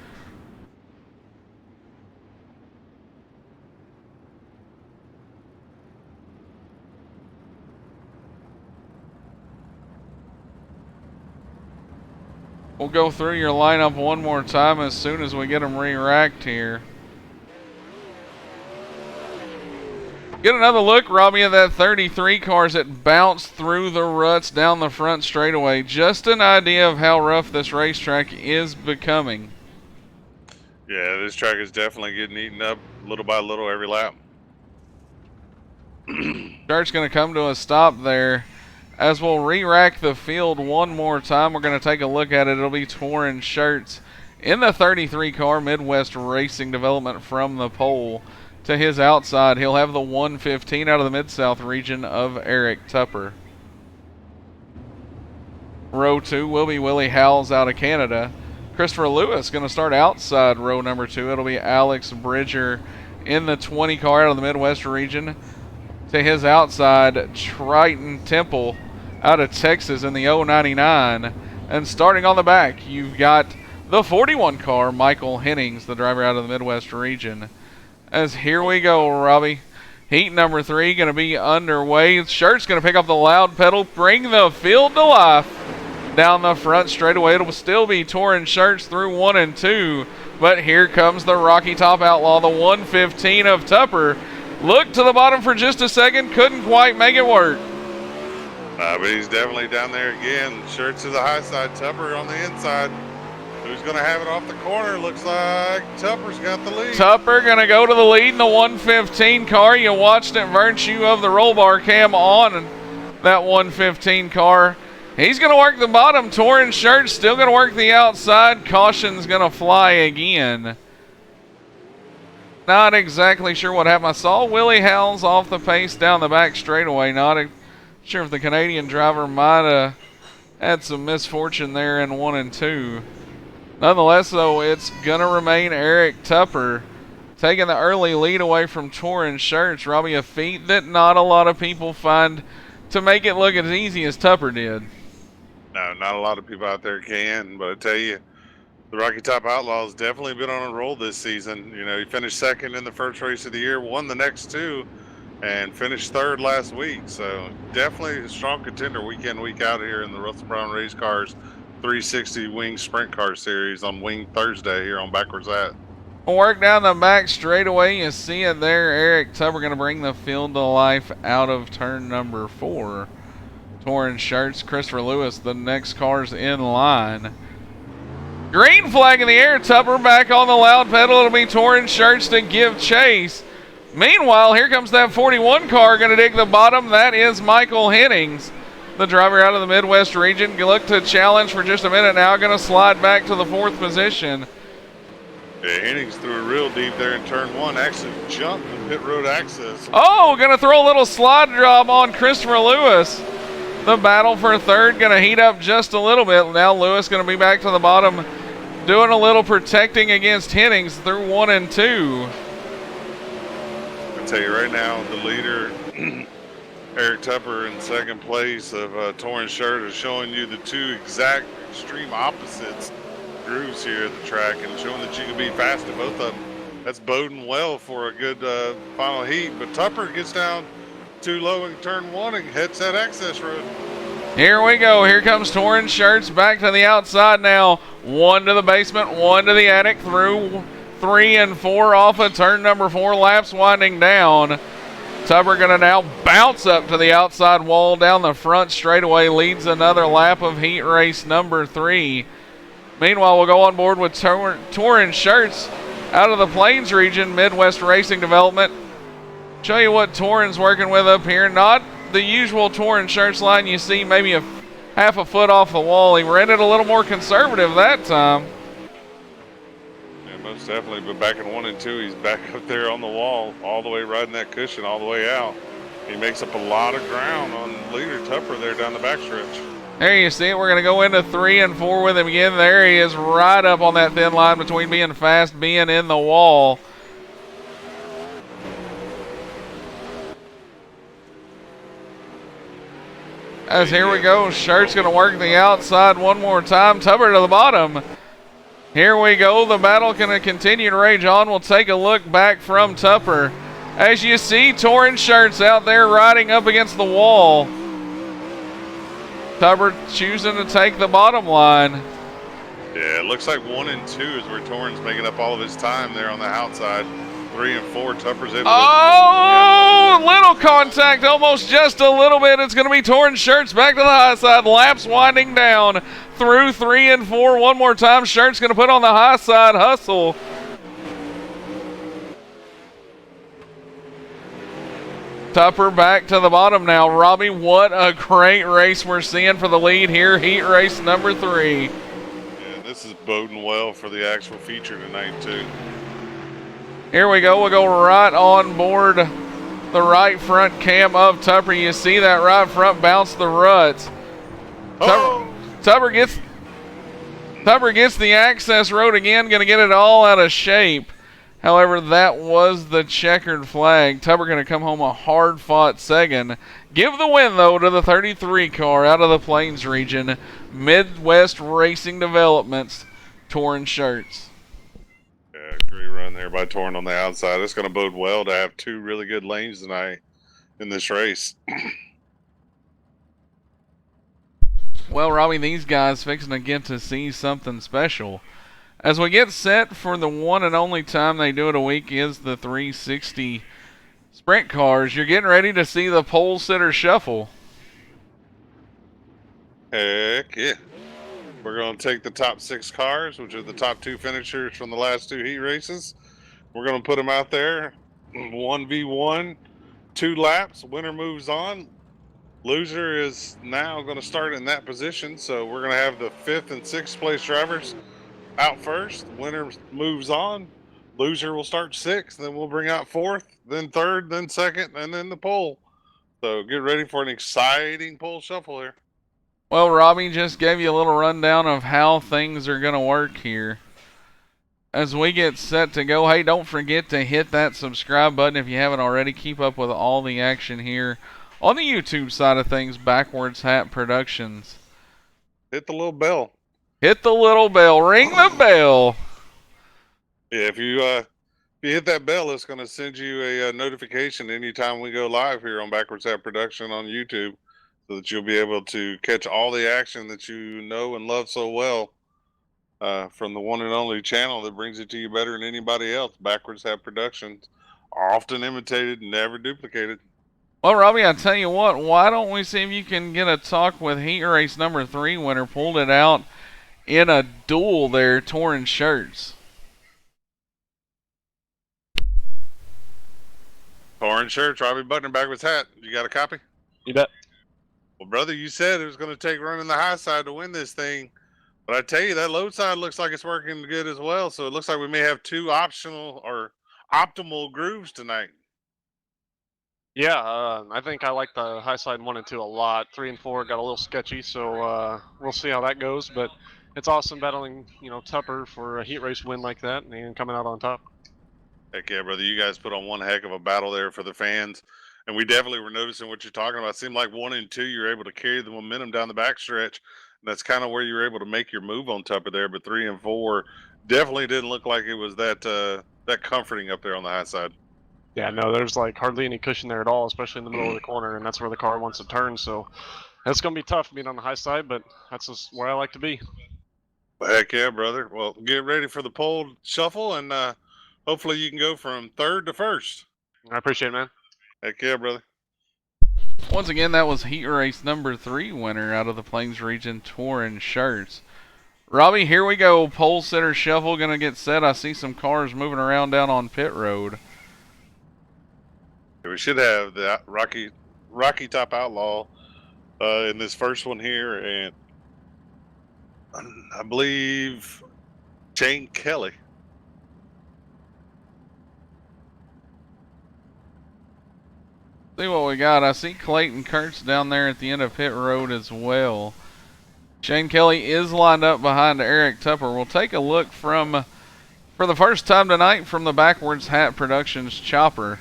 We'll go through your lineup one more time as soon as we get them re-racked here. Get another look, Robbie, at that 33 car as it bounced through the ruts down the front straightaway. Just an idea of how rough this racetrack is becoming. Yeah, this track is definitely getting eaten up little by little every lap. Start's going to come to a stop there. As we'll re-rack the field one more time, we're going to take a look at it. It'll be Torrin Shirts in the 33 car, Midwest Racing Development from the pole. To his outside, he'll have the 115 out of the Mid-South region of Eric Tupper. Row 2 will be Willie Howells out of Canada. Christopher Lewis going to start outside row number 2. It'll be Alex Bridger in the 20 car out of the Midwest region to his outside, Triton Temple out of Texas in the 099. And starting on the back, you've got the 41 car, Michael Hennings, the driver out of the Midwest region. As here we go, Robbie. Heat number 3 going to be underway. Shirt's going to pick up the loud pedal, bring the field to life. Down the front straightaway, it'll still be Torrin Shirts through 1 and 2. But here comes the Rocky Top Outlaw, the 115 of Tupper. Looked to the bottom for just a second, couldn't quite make it work. But he's definitely down there again. Shirts to the high side, Tupper on the inside. Who's going to have it off the corner? Looks like Tupper's got the lead. Tupper going to go to the lead in the 115 car. You watched it virtue of the roll bar cam on that 115 car. He's going to work the bottom. Torrin Shirt still going to work the outside. Caution's going to fly again. Not exactly sure what happened. I saw Willie Howells off the pace down the back straightaway. Not sure if the Canadian driver might have had some misfortune there in 1 and 2. Nonetheless, though, it's going to remain Eric Tupper taking the early lead away from Torrin Shirts. Robbie, a feat that not a lot of people find to make it look as easy as Tupper did. No, not a lot of people out there can, but I tell you, the Rocky Top Outlaws definitely been on a roll this season. You know, he finished second in the first race of the year, won the next 2, and finished 3rd last week. So definitely a strong contender week in, week out here in the Russell Brown Race Cars 360 Wing Sprint Car Series on Wing Thursday here on Backwards At. Work down the back straightaway. You see it there. Eric Tupper going to bring the field to life out of turn number 4. Torrin Shirts, Christopher Lewis, the next car's in line. Green flag in the air. Tupper back on the loud pedal. It'll be Torrin Shirts to give chase. Meanwhile, here comes that 41 car going to dig the bottom. That is Michael Hennings, the driver out of the Midwest region. Look to challenge for just a minute now. Going to slide back to the 4th position. Yeah, Hennings threw it real deep there in turn 1. Actually jumped the pit road access. Oh, going to throw a little slide job on Christopher Lewis. The battle for 3rd going to heat up just a little bit. Now Lewis going to be back to the bottom, doing a little protecting against Hennings through 1 and 2. I'll tell you right now, the leader, Eric Tupper, in 2nd place of Torrin Shirt, is showing you the 2 exact extreme opposites grooves here at the track and showing that you can be fast at both of them. That's boding well for a good final heat. But Tupper gets down too low in turn 1 and hits that access road. Here we go. Here comes Torrin Shirts back to the outside now. 1 to the basement, 1 to the attic, through 3 and 4 off of turn number 4. Laps winding down. Tupper going to now bounce up to the outside wall down the front straightaway. Leads another lap of heat race number 3. Meanwhile, we'll go on board with Torrin Shirts out of the Plains region, Midwest Racing Development. Show you what Torrin's working with up here. Not the usual Torrin Shirts line you see, maybe a half a foot off the wall. He ran it a little more conservative that time. Yeah, most definitely. But back in 1 and 2, he's back up there on the wall, all the way riding that cushion all the way out. He makes up a lot of ground on leader Tupper there down the backstretch. There you see it. We're going to go into 3 and 4 with him again. There he is, right up on that thin line between being fast, being in the wall. As here we go, Shirt's going to work the outside one more time. Tupper to the bottom. Here we go. The battle going to continue to rage on. We'll take a look back from Tupper. As you see, Torrin Shirts out there riding up against the wall. Tupper choosing to take the bottom line. Yeah, it looks like 1 and 2 is where Torrin's making up all of his time there on the outside. 3 and 4, Tupper's able to... little contact, almost just a little bit. It's going to be Torrin Shirts back to the high side. Laps winding down through 3 and 4. One more time, Shirts going to put on the high side hustle. Tupper back to the bottom now. Robbie, what a great race we're seeing for the lead here. Heat race number 3. Yeah, this is boding well for the actual feature tonight, too. Here we go. We'll go right on board the right front cam of Tupper. You see that right front bounce the ruts. Oh. Tupper gets the access road again. Going to get it all out of shape. However, that was the checkered flag. Tupper going to come home a hard-fought second. Give the win, though, to the 33 car out of the Plains region. Midwest Racing Developments, Torn Shirts. Yeah, great run there by Torn on the outside. It's going to bode well to have two really good lanes tonight in this race. Well, Robbie, these guys fixing to get to see something special. As we get set for the one and only time they do it a week is the 360 sprint cars, you're getting ready to see the pole sitter shuffle. Heck yeah. We're going to take the top 6 cars, which are the top 2 finishers from the last 2 heat races. We're going to put them out there 1v1, 2 laps. Winner moves on. Loser is now going to start in that position. So we're going to have the 5th and 6th place drivers out first. Winner moves on. Loser will start 6th. Then we'll bring out 4th, then 3rd, then 2nd, and then the pole. So get ready for an exciting pole shuffle here. Well, Robbie just gave you a little rundown of how things are going to work here. As we get set to go, hey, don't forget to hit that subscribe button if you haven't already. Keep up with all the action here on the YouTube side of things, Backwards Hat Productions. Hit the little bell. Hit the little bell. Ring the bell. Yeah, if you hit that bell, it's going to send you a notification anytime we go live here on Backwards Hat Production on YouTube, so that you'll be able to catch all the action that you know and love so well from the one and only channel that brings it to you better than anybody else. Backwards Hat Productions, often imitated, never duplicated. Well, Robbie, I tell you what, why don't we see if you can get a talk with heat race number 3 winner, pulled it out in a duel there, Torn Shirts. Torn Shirts, Robbie Butner, Backwards Hat. You got a copy? You bet. Well, brother, you said it was going to take running the high side to win this thing. But I tell you, that low side looks like it's working good as well. So it looks like we may have 2 optional or optimal grooves tonight. Yeah, I think I like the high side 1 and 2 a lot. 3 and 4 got a little sketchy, so we'll see how that goes. But it's awesome battling, Tupper for a heat race win like that and coming out on top. Heck yeah, brother. You guys put on one heck of a battle there for the fans. And we definitely were noticing what you're talking about. It seemed like 1 and 2, you're able to carry the momentum down the backstretch. And that's kind of where you were able to make your move on Tupper there. But 3 and 4 definitely didn't look like it was that comforting up there on the high side. Yeah, no, there's like hardly any cushion there at all, especially in the middle of the corner, and that's where the car wants to turn. So it's going to be tough being on the high side, but that's just where I like to be. Heck yeah, brother. Well, get ready for the pole shuffle, and hopefully you can go from 3rd to 1st. I appreciate it, man. Heck yeah, brother. Once again, that was heat race number 3 winner out of the Plains region, Torn Shirts. Robbie, here we go. Pole sitter shuffle going to get set. I see some cars moving around down on pit road. We should have the Rocky Top Outlaw in this first one here, and I believe Shane Kelly. See what we got. I see Clayton Kurtz down there at the end of pit road as well. Shane Kelly is lined up behind Eric Tupper. We'll take a look for the first time tonight, from the Backwards Hat Productions chopper.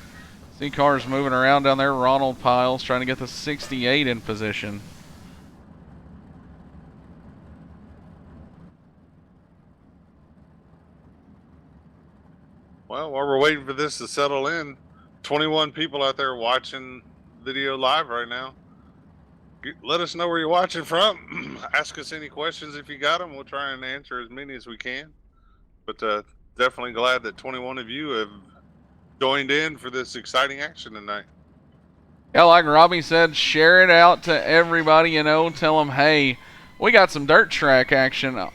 See cars moving around down there. Ronald Piles trying to get the 68 in position. Well, while we're waiting for this to settle in, 21 people out there watching video live right now. Let us know where you're watching from. Ask us any questions if you got them. We'll try and answer as many as we can. But definitely glad that 21 of you have joined in for this exciting action tonight. Yeah, like Robbie said, share it out to everybody, tell them, hey, we got some dirt track action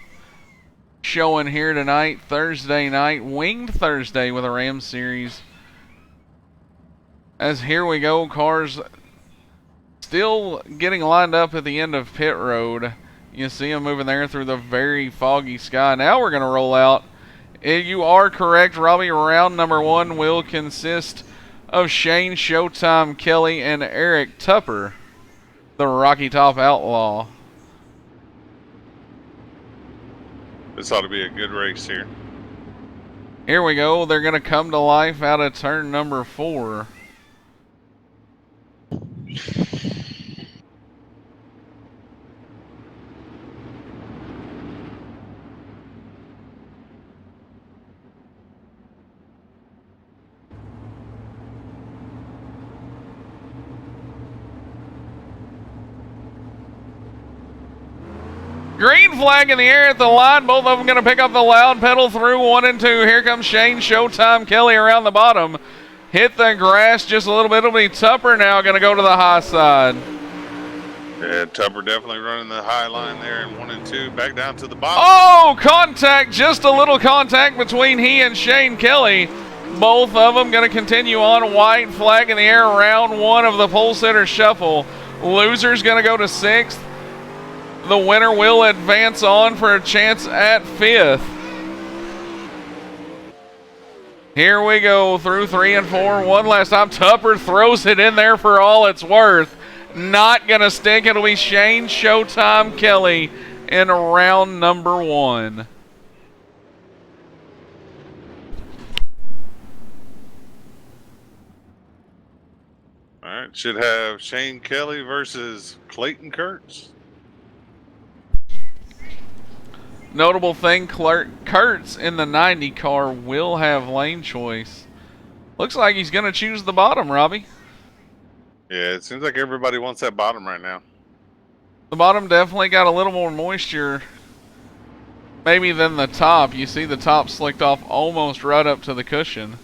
showing here tonight, Thursday night, Winged Thursday with a Ram Series. As here we go, cars still getting lined up at the end of pit road. You see them moving there through the very foggy sky. Now we're going to roll out. You are correct, Robbie. Round number 1 will consist of Shane Showtime Kelly and Eric Tupper, the Rocky Top Outlaw. This ought to be a good race here. Here we go. They're going to come to life out of turn number 4. Green flag in the air at the line. Both of them going to pick up the loud pedal through 1 and 2. Here comes Shane Showtime Kelly around the bottom. Hit the grass just a little bit. It'll be Tupper now going to go to the high side. Yeah, Tupper definitely running the high line there in 1 and 2. Back down to the bottom. Oh, contact. Just a little contact between he and Shane Kelly. Both of them going to continue on. White flag in the air. Round 1 of the pole sitter shuffle. Loser's going to go to 6th. The winner will advance on for a chance at 5th. Here we go through 3 and 4. One last time. Tupper throws it in there for all it's worth. Not going to stick. It'll be Shane Showtime Kelly in round number 1. All right, should have Shane Kelly versus Clayton Kurtz. Notable thing, Kurtz in the 90 car will have lane choice. Looks like he's going to choose the bottom, Robbie. Yeah, it seems like everybody wants that bottom right now. The bottom definitely got a little more moisture maybe than the top. You see the top slicked off almost right up to the cushion.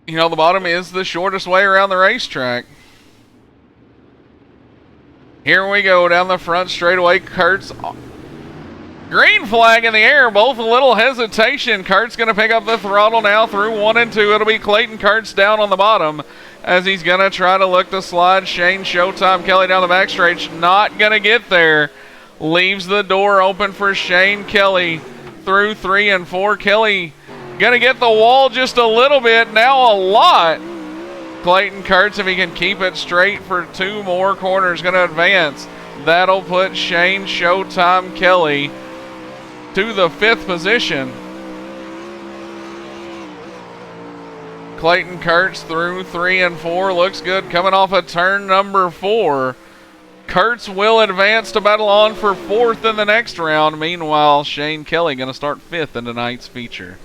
You know, the bottom is the shortest way around the racetrack. Here we go down the front straightaway. Kurtz. Green flag in the air. Both a little hesitation. Kurt's going to pick up the throttle now through 1 and 2. It'll be Clayton Kurtz down on the bottom as he's going to try to look to slide Shane Showtime Kelly down the back stretch. Not going to get there. Leaves the door open for Shane Kelly through 3 and 4. Kelly going to get the wall just a little bit. Now a lot. Clayton Kurtz, if he can keep it straight for 2 more corners, going to advance. That'll put Shane Showtime Kelly to the 5th position. Clayton Kurtz through 3 and 4. Looks good coming off of turn number 4. Kurtz will advance to battle on for 4th in the next round. Meanwhile, Shane Kelly going to start 5th in tonight's feature.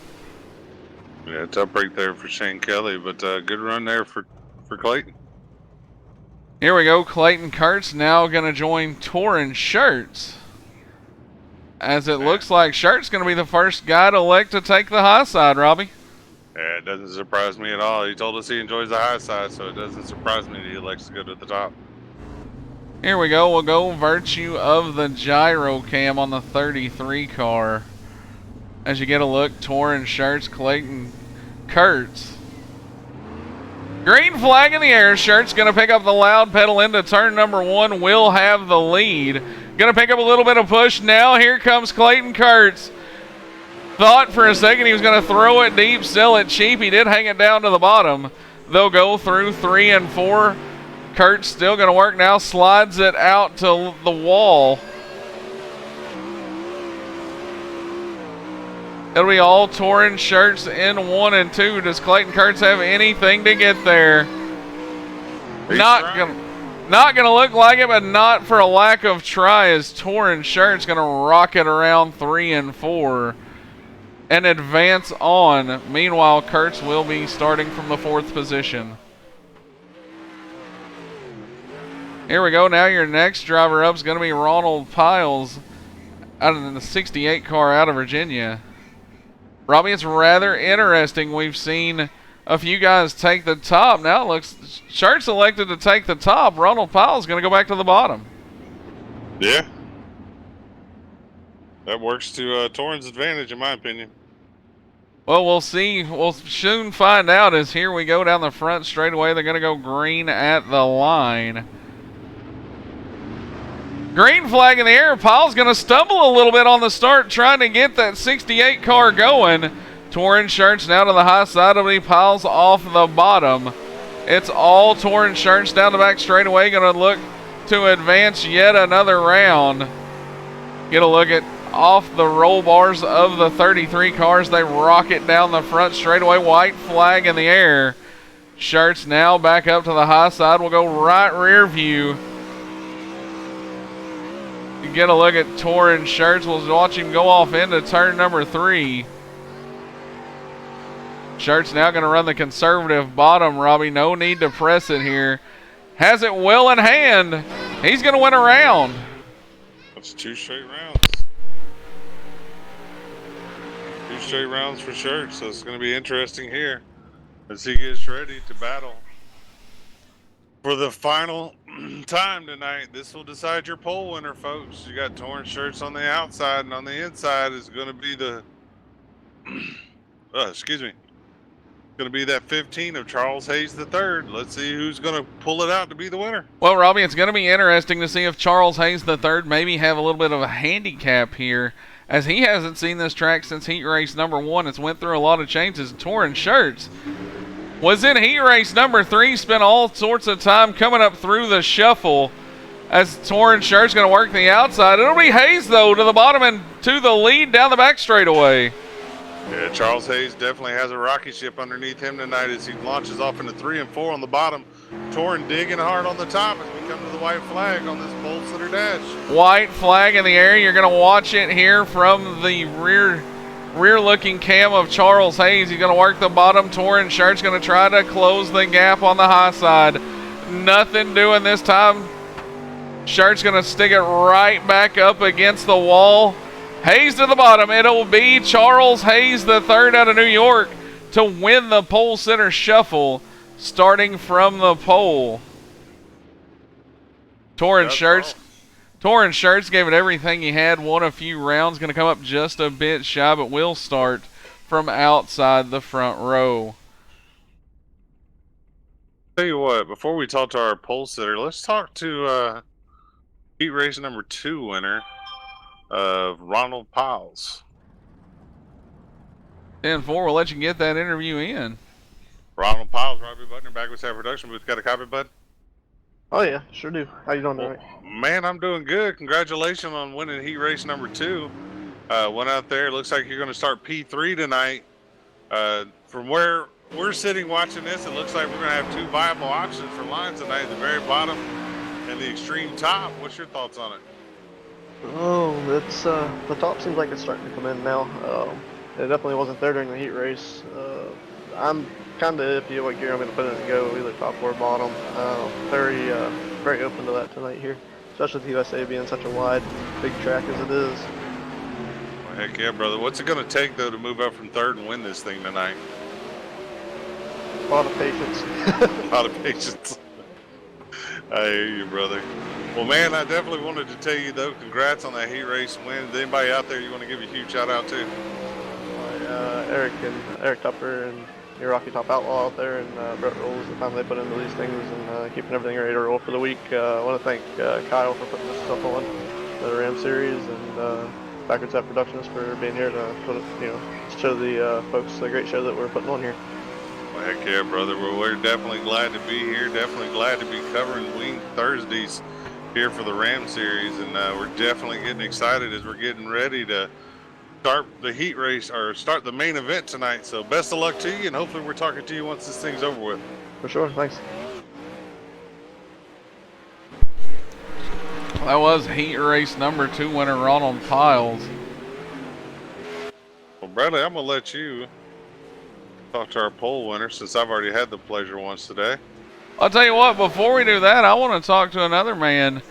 Yeah, tough break there for Shane Kelly, but good run there for Clayton. Here we go. Clayton Kurtz now going to join Torrin Shirts, as it looks like Shirts going to be the first guy to elect to take the high side, Robbie. Yeah, it doesn't surprise me at all. He told us he enjoys the high side, so it doesn't surprise me that he elects to go to the top. Here we go. We'll go virtue of the gyro cam on the 33 car. As you get a look, Torrin Shirts, Clayton Kurtz. Green flag in the air. Shirts going to pick up the loud pedal into turn number 1. Will have the lead. Going to pick up a little bit of push now. Here comes Clayton Kurtz. Thought for a second he was going to throw it deep, sell it cheap. He did hang it down to the bottom. They'll go through 3 and 4. Kurtz still going to work now. Slides it out to the wall. It'll be all Torrin Shirts in 1 and 2. Does Clayton Kurtz have anything to get there? Not gonna look like it, but not for a lack of try, as Torrin Shirts gonna rocket around 3 and 4 and advance on. Meanwhile, Kurtz will be starting from the 4th position. Here we go. Now your next driver up is going to be Ronald Piles out of the 68 car out of Virginia. Robbie, it's rather interesting. We've seen a few guys take the top. Now it looks Shirts elected to take the top. Ronald Piles going to go back to the bottom. Yeah. That works to Torrin's advantage, in my opinion. Well, we'll see. We'll soon find out, as here we go down the front straightaway. They're going to go green at the line. Green flag in the air. Piles going to stumble a little bit on the start, trying to get that 68 car going. Torrin Shirts now to the high side of the Piles off the bottom. It's all Torrin Shirts down the back straightaway. Going to look to advance yet another round. Get a look at off the roll bars of the 33 cars. They rocket down the front straightaway. White flag in the air. Shirts now back up to the high side. We'll go right rear view. You get a look at Torrin Shirts. We'll watch him go off into turn number 3. Shirts now going to run the conservative bottom, Robbie. No need to press it here. Has it well in hand. He's going to win a round. That's 2 straight rounds. 2 straight rounds for Shirts, so it's going to be interesting here as he gets ready to battle for the final time tonight. This will decide your pole winner, folks. You got Torn Shirts on the outside, and on the inside is going to be the excuse me, going to be that 15 of Charles Hayes III. Let's see who's going to pull it out to be the winner. Well, Robbie, it's going to be interesting to see if Charles Hayes III maybe have a little bit of a handicap here, as he hasn't seen this track since heat race number 1. It's went through a lot of changes. Torn Shirts was in heat race number 3, spent all sorts of time coming up through the shuffle as Torrin Shirt's going to work the outside. It'll be Hayes, though, to the bottom and to the lead down the back straightaway. Yeah, Charles Hayes definitely has a rocket ship underneath him tonight as he launches off into 3 and 4 on the bottom. Torrin digging hard on the top as we come to the white flag on this pole sitter dash. White flag in the air. You're going to watch it here from the rear-looking cam of Charles Hayes. He's going to work the bottom. Torrin Shirt's going to try to close the gap on the high side. Nothing doing this time. Shirt's going to stick it right back up against the wall. Hayes to the bottom. It'll be Charles Hayes III out of New York to win the pole sitter shuffle starting from the pole. Torrin Shirts gave it everything he had, won a few rounds, going to come up just a bit shy, but will start from outside the front row. Tell you what, before we talk to our pole sitter, let's talk to heat race number 2 winner of Ronald Piles. 10-4, we'll let you get that interview in. Ronald Piles, Robbie Butner, back with Sad Production Booth. Got a copy, bud? Oh yeah, sure do. How you doing tonight? Man, I'm doing good. Congratulations on winning heat race number 2. Went out there. Looks like you're going to start P3 tonight. From where we're sitting watching this, it looks like we're going to have 2 viable options for lines tonight, the very bottom and the extreme top. What's your thoughts on it? Oh, it's the top seems like it's starting to come in now. It definitely wasn't there during the heat race. I'm kind of iffy what gear I'm going to put in and go, either top or bottom. Very open to that tonight here, especially with USA being such a wide, big track as it is. Well, heck yeah, brother. What's it going to take, though, to move up from 3rd and win this thing tonight? A lot of patience. A lot of patience. I hear you, brother. Well, man, I definitely wanted to tell you, though, congrats on that heat race win. Is anybody out there you want to give a huge shout-out to? Eric Tupper and your Rocky Top Outlaw out there, and Brett Rolls, the time they put into these things and keeping everything ready to roll for the week. I want to thank Kyle for putting this stuff on, the Ram Series, and Backwards Hat Productions for being here to put it, show the folks the great show that we're putting on here. Well, heck yeah, brother. Well, we're definitely glad to be here. Definitely glad to be covering Wing Thursdays here for the Ram Series, and we're definitely getting excited as we're getting ready to start the heat race or start the main event tonight. So best of luck to you, and hopefully we're talking to you once this thing's over with. For sure, thanks. That was heat race number 2 winner Ronald Piles. Well, Bradley, I'm gonna let you talk to our poll winner since I've already had the pleasure once today. I'll tell you what, before we do that, I want to talk to another man.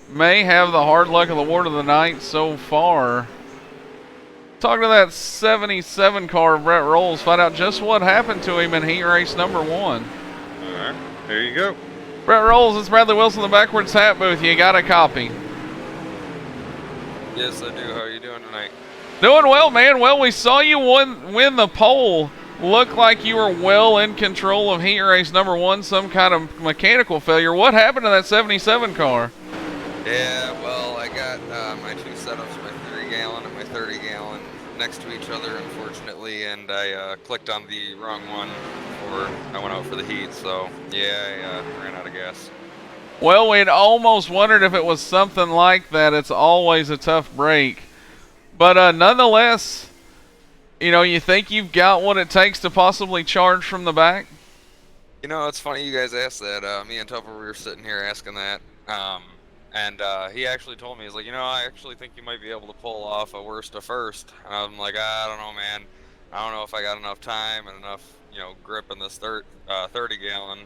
May have the hard luck of the award of the night so far. Talk to that 77 car, Brett Rolls. Find out just what happened to him in heat race number 1. All right, here you go. Brett Rolls, it's Bradley Wilson, the Backwards Hat Booth. You got a copy? Yes, I do. How are you doing tonight? Doing well, man. Well, we saw you win the pole. Looked like you were well in control of heat race number 1, some kind of mechanical failure. What happened to that 77 car? Yeah, well, I got my 2 setups, my 30-gallon and my 30-gallon, next to each other, unfortunately, and I clicked on the wrong one before I went out for the heat, so yeah, I ran out of gas. Well, we'd almost wondered if it was something like that. It's always a tough break. But nonetheless, you know, you think you've got what it takes to possibly charge from the back? You know, it's funny you guys asked that. Me and Tupper, we were sitting here asking that. And he actually told me, he's like, you know, I actually think you might be able to pull off a worst to first. And I'm like, I don't know, man. I don't know if I got enough time and enough, you know, grip in this 30 gallon.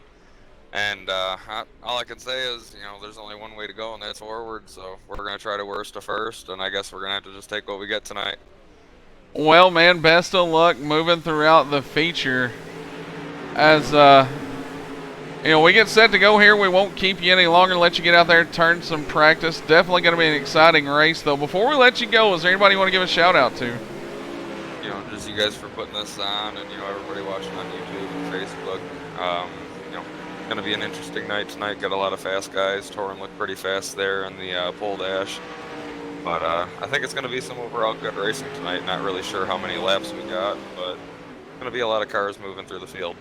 And all I can say is, you know, there's only one way to go, and that's forward. So we're going to try to worst to first. And I guess we're going to have to just take what we get tonight. Well, man, best of luck moving throughout the feature. As you know, we get set to go here. We won't keep you any longer. Let you get out there, turn some practice. Definitely going to be an exciting race, though. Before we let you go, is there anybody you want to give a shout out to? You know, just you guys for putting this on, and you know, everybody watching on YouTube and Facebook. You know, it's going to be an interesting night tonight. Got a lot of fast guys. Torrin looked pretty fast there in the pole dash. But I think it's going to be some overall good racing tonight. Not really sure how many laps we got, but it's going to be a lot of cars moving through the field.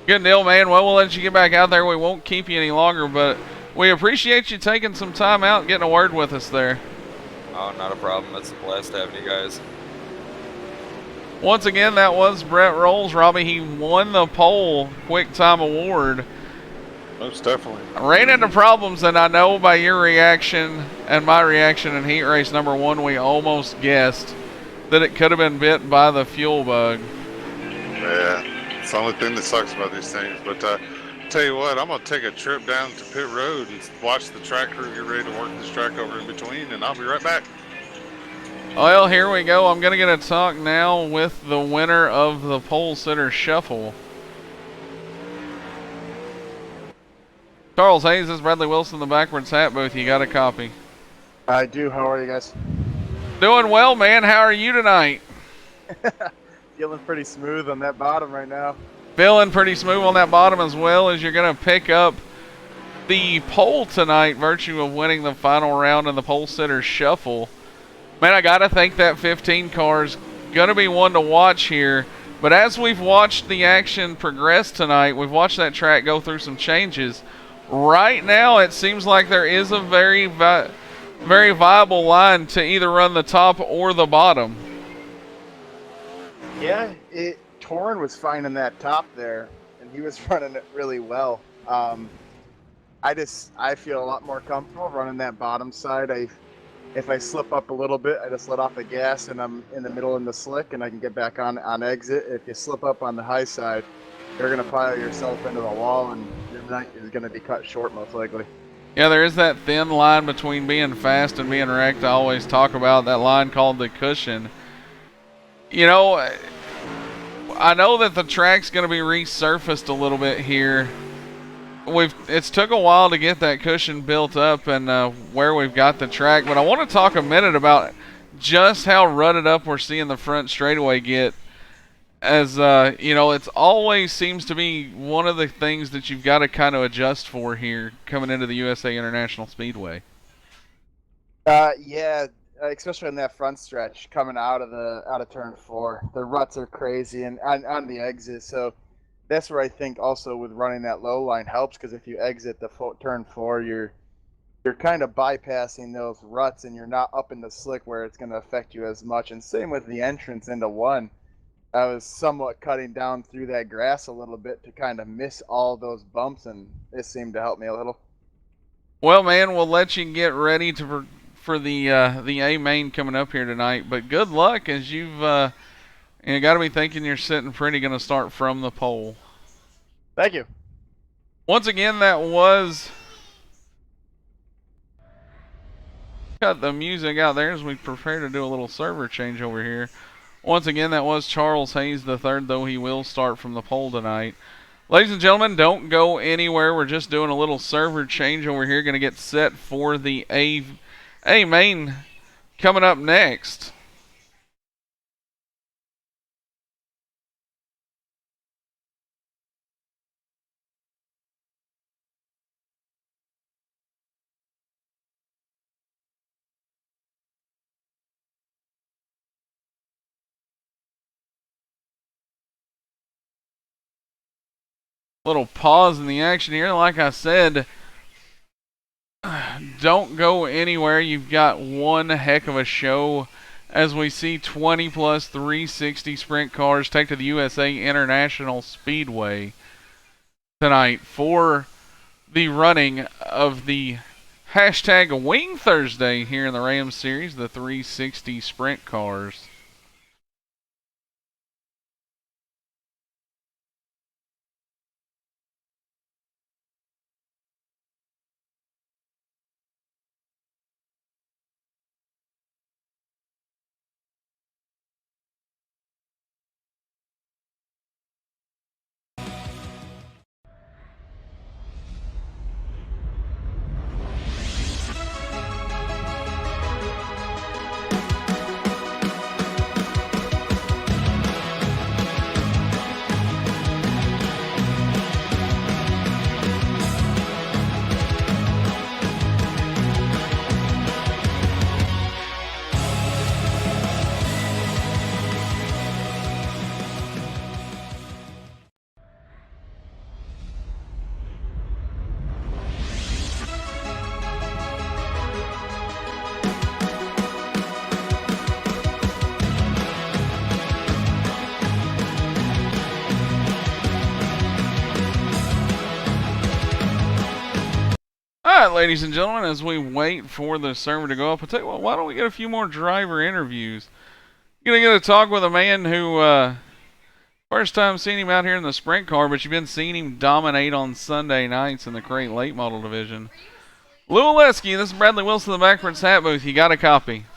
Good deal, man. Well, we'll let you get back out there. We won't keep you any longer, but we appreciate you taking some time out and getting a word with us there. Oh, not a problem. It's a blast having you guys. Once again, that was Brett Rolls. Robbie, he won the pole quick time award. Most definitely. Ran into problems, and I know by your reaction and my reaction in heat race number 1, we almost guessed that it could have been bit by the fuel bug. Yeah, it's the only thing that sucks about these things. But tell you what, I'm going to take a trip down to pit road and watch the track crew get ready to work this track over in between, and I'll be right back. Well, here we go. I'm going to get a talk now with the winner of the pole sitter shuffle. Charles Hayes, this is Bradley Wilson in the backwards hat booth. You got a copy? I do. How are you guys? Doing well, man. How are you tonight? Feeling pretty smooth on that bottom right now. Feeling pretty smooth on that bottom as well, as you're going to pick up the pole tonight, virtue of winning the final round in the pole sitter shuffle. Man, I got to think that 15 car is going to be one to watch here. But as we've watched the action progress tonight, we've watched that track go through some changes. Right now, it seems like there is a very viable line to either run the top or the bottom. Yeah, Torrin was fine in that top there, and he was running it really well. I feel a lot more comfortable running that bottom side. If I slip up a little bit, I just let off the gas, and I'm in the middle in the slick, and I can get back on exit. If you slip up on the high side, you're going to pile yourself into the wall, and your night is going to be cut short most likely. Yeah, there is that thin line between being fast and being wrecked. I always talk about that line called the cushion. You know, I know that the track's going to be resurfaced a little bit here. It's took a while to get that cushion built up and where we've got the track, but I want to talk a minute about just how rutted up we're seeing the front straightaway get. As you know, it always seems to be one of the things that you've got to kind of adjust for here coming into the USA International Speedway. Yeah, especially on that front stretch coming out of turn 4, the ruts are crazy and on the exit. So that's where I think also with running that low line helps, because if you exit the turn 4, you're kind of bypassing those ruts and you're not up in the slick where it's going to affect you as much. And same with the entrance into 1. I was somewhat cutting down through that grass a little bit to kind of miss all those bumps, and it seemed to help me a little. Well, man, we'll let you get ready for the A main coming up here tonight. But good luck, as you've got to be thinking you're sitting pretty, going to start from the pole. Thank you. Once again, that was... Cut the music out there as we prepare to do a little server change over here. Once again, that was Charles Hayes III, though he will start from the pole tonight. Ladies and gentlemen, don't go anywhere. We're just doing a little server change over here. Going to get set for the A main coming up next. Little pause in the action here. Like I said, don't go anywhere. You've got one heck of a show as we see 20 plus 360 sprint cars take to the USA International Speedway tonight for the running of the hashtag Wing Thursday here in the Ram Series, the 360 sprint cars. Alright, ladies and gentlemen, as we wait for the server to go up, I'll tell you what, why don't we get a few more driver interviews? You're going to get to talk with a man who, first time seeing him out here in the sprint car, but you've been seeing him dominate on Sunday nights in the crate late model division. Lou Oleski, this is Bradley Wilson of the Backwards Hat Booth. You got a copy?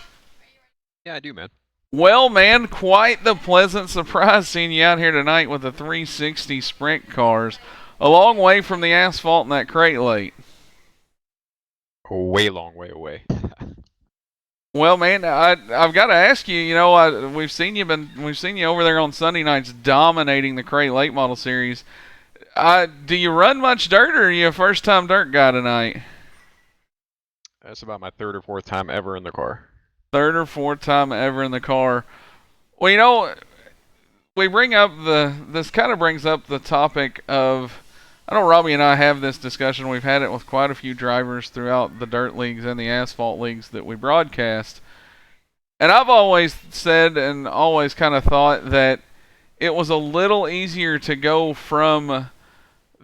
Yeah, I do, man. Well, man, quite the pleasant surprise seeing you out here tonight with the 360 sprint cars. A long way from the asphalt in that crate late. A way long way away. Well, man, I've got to ask you. You know, we've seen you over there on Sunday nights dominating the crate late model series. Do you run much dirt, or are you a first-time dirt guy tonight? That's about my third or fourth time ever in the car. Third or fourth time ever in the car. Well, you know, we bring up this kind of brings up the topic of. I know Robbie and I have this discussion. We've had it with quite a few drivers throughout the dirt leagues and the asphalt leagues that we broadcast. And I've always said and always kind of thought that it was a little easier to go from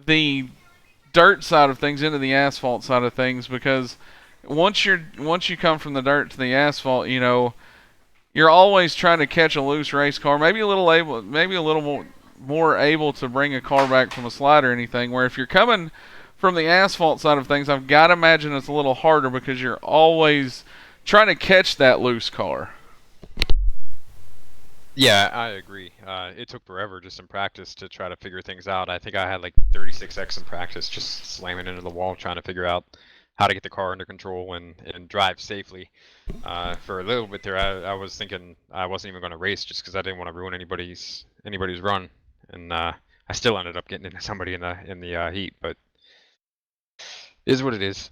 the dirt side of things into the asphalt side of things, because once you come from the dirt to the asphalt, you know, you're always trying to catch a loose race car, maybe a little more able to bring a car back from a slide or anything, where if you're coming from the asphalt side of things, I've got to imagine it's a little harder because you're always trying to catch that loose car. Yeah, I agree. It took forever just in practice to try to figure things out. I think I had like 36x in practice just slamming into the wall trying to figure out how to get the car under control and drive safely. For a little bit there, I was thinking I wasn't even going to race just because I didn't want to ruin anybody's run. And I still ended up getting into somebody in the heat, but it is what it is.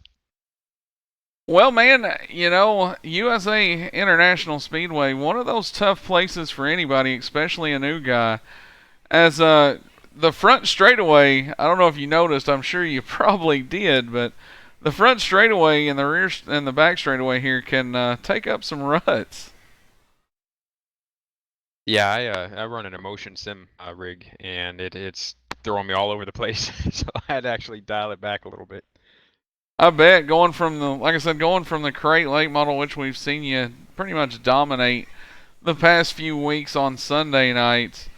Well, man, you know, USA International Speedway, one of those tough places for anybody, especially a new guy. As the front straightaway, I don't know if you noticed, I'm sure you probably did, but the front straightaway and the rear and the back straightaway here can take up some ruts. Yeah, I run an emotion sim rig, and it's throwing me all over the place, so I had to actually dial it back a little bit. I bet going from the crate late model, which we've seen you pretty much dominate the past few weeks on Sunday nights,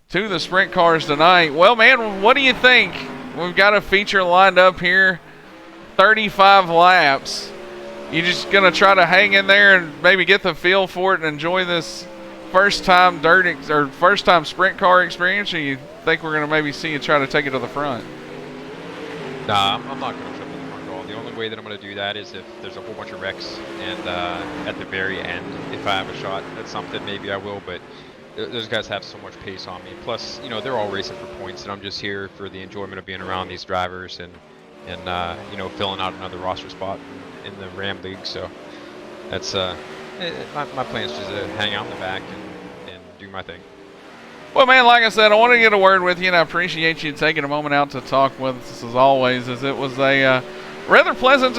to the sprint cars tonight. Well, man, what do you think? We've got a feature lined up here, 35 laps. You just gonna try to hang in there and maybe get the feel for it and enjoy this first time sprint car experience, or you think we're going to maybe see you try to take it to the front? Nah, I'm not going to trip in the front at all. The only way that I'm going to do that is if there's a whole bunch of wrecks, and at the very end, if I have a shot at something, maybe I will, but those guys have so much pace on me. Plus, you know, they're all racing for points, and I'm just here for the enjoyment of being around these drivers and you know, filling out another roster spot in the Ram League. So that's my plan is just to hang out in the back and do my thing. Well, man, like I said, I wanted to get a word with you, and I appreciate you taking a moment out to talk with us as always, as it was a rather pleasant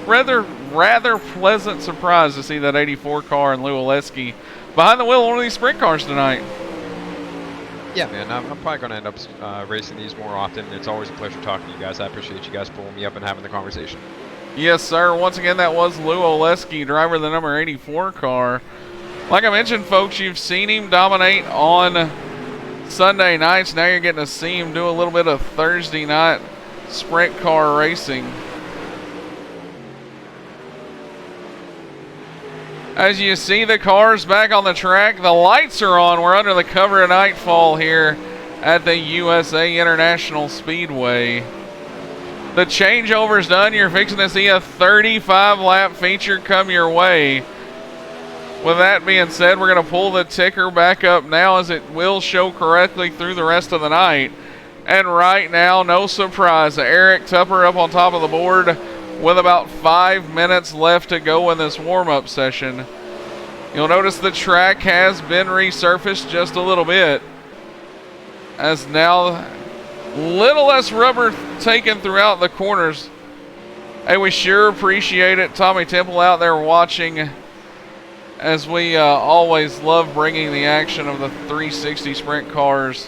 rather pleasant surprise to see that 84 car and Lou Oleski behind the wheel of one of these sprint cars tonight. Yeah, man, I'm probably going to end up racing these more often. It's always a pleasure talking to you guys. I appreciate you guys pulling me up and having the conversation. Yes, sir. Once again, that was Lou Oleski, driver of the number 84 car. Like I mentioned, folks, you've seen him dominate on Sunday nights. Now you're getting to see him do a little bit of Thursday night sprint car racing. As you see the cars back on the track, the lights are on. We're under the cover of nightfall here at the USA International Speedway. The changeover's done. You're fixing to see a 35-lap feature come your way. With that being said, we're going to pull the ticker back up now as it will show correctly through the rest of the night. And right now, no surprise, Eric Tupper up on top of the board with about 5 minutes left to go in this warm-up session. You'll notice the track has been resurfaced just a little bit, as now little less rubber taken throughout the corners. Hey, we sure appreciate it. Tommy Temple out there watching, as we always love bringing the action of the 360 sprint cars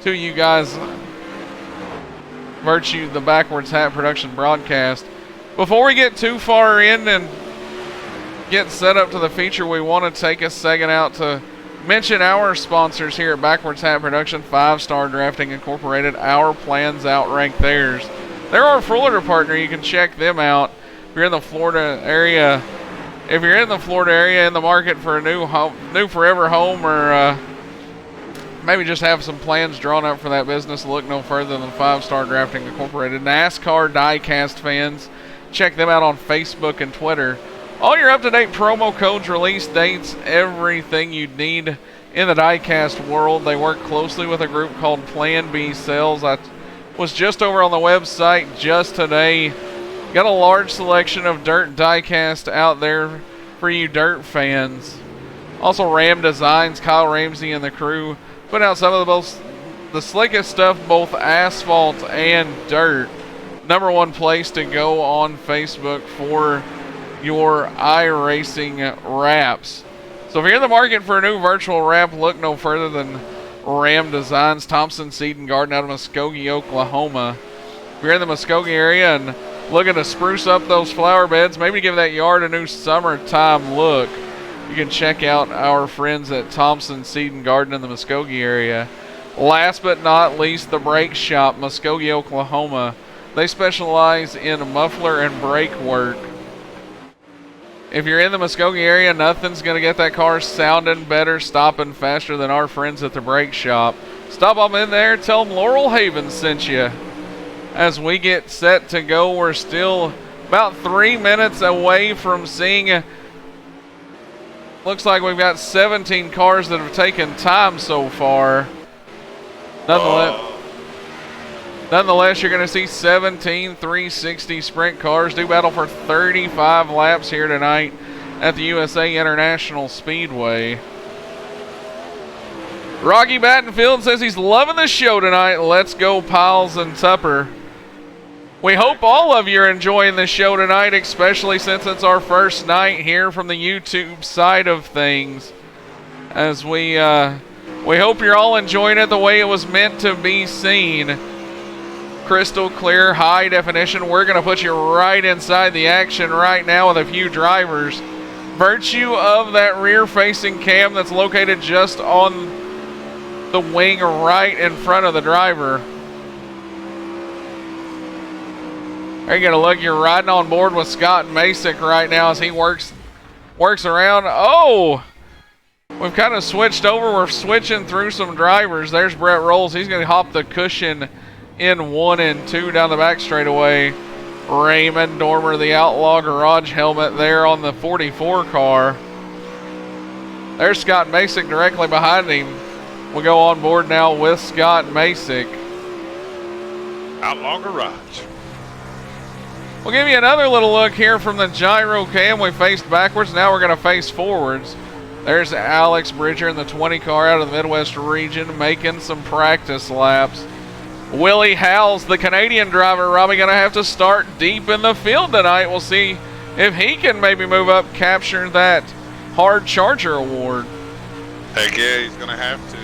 to you guys. Virtue the Backwards Hat Production broadcast. Before we get too far in and get set up to the feature, we want to take a second out to mention our sponsors here at Backwards Hat Production, 5-Star Drafting Incorporated. Our plans outrank theirs. They're our Florida partner. You can check them out if you're in the Florida area. If you're in the Florida area in the market for a new forever home, or maybe just have some plans drawn up for that business, look no further than 5-Star Drafting Incorporated. NASCAR diecast fans, check them out on Facebook and Twitter. All your up-to-date promo codes, release dates, everything you need in the diecast world. They work closely with a group called Plan B Sales. I was just over on the website just today. Got a large selection of dirt diecast out there for you dirt fans. Also, Ram Designs, Kyle Ramsey and the crew put out some of the slickest stuff, both asphalt and dirt. #1 place to go on Facebook for your iRacing wraps. So if you're in the market for a new virtual wrap, look no further than Ram Designs, Thompson Seed and Garden out of Muskogee, Oklahoma. If you're in the Muskogee area and looking to spruce up those flower beds, maybe give that yard a new summertime look, you can check out our friends at Thompson Seed and Garden in the Muskogee area. Last but not least, the Brake Shop, Muskogee, Oklahoma. They specialize in muffler and brake work. If you're in the Muskogee area, nothing's going to get that car sounding better, stopping faster than our friends at the Brake Shop. Stop them in there, tell them Laurel Haven sent you. As we get set to go, we're still about 3 minutes away from seeing, looks like we've got 17 cars that have taken time so far. Nonetheless, you're going to see 17 360 sprint cars do battle for 35 laps here tonight at the USA International Speedway. Rocky Battenfield says he's loving the show tonight. Let's go, Piles and Tupper. We hope all of you are enjoying the show tonight, especially since it's our first night here from the YouTube side of things. As we hope you're all enjoying it the way it was meant to be seen. Crystal clear, high definition. We're going to put you right inside the action right now with a few drivers. Virtue of that rear-facing cam that's located just on the wing right in front of the driver. There you go. Look, you're riding on board with Scott Masick right now as he works around. Oh! We've kind of switched over. We're switching through some drivers. There's Brett Rolls. He's going to hop the cushion in 1 and 2 down the back straightaway. Raymond Dormer, the Outlaw Garage helmet there on the 44 car. There's Scott Masick directly behind him. We'll go on board now with Scott Masick. Outlaw Garage. We'll give you another little look here from the gyro cam. We faced backwards. Now we're going to face forwards. There's Alex Bridger in the 20 car out of the Midwest region making some practice laps. Willie Howes, the Canadian driver, Robbie, going to have to start deep in the field tonight. We'll see if he can maybe move up, capture that hard charger award. Heck yeah, he's going to have to.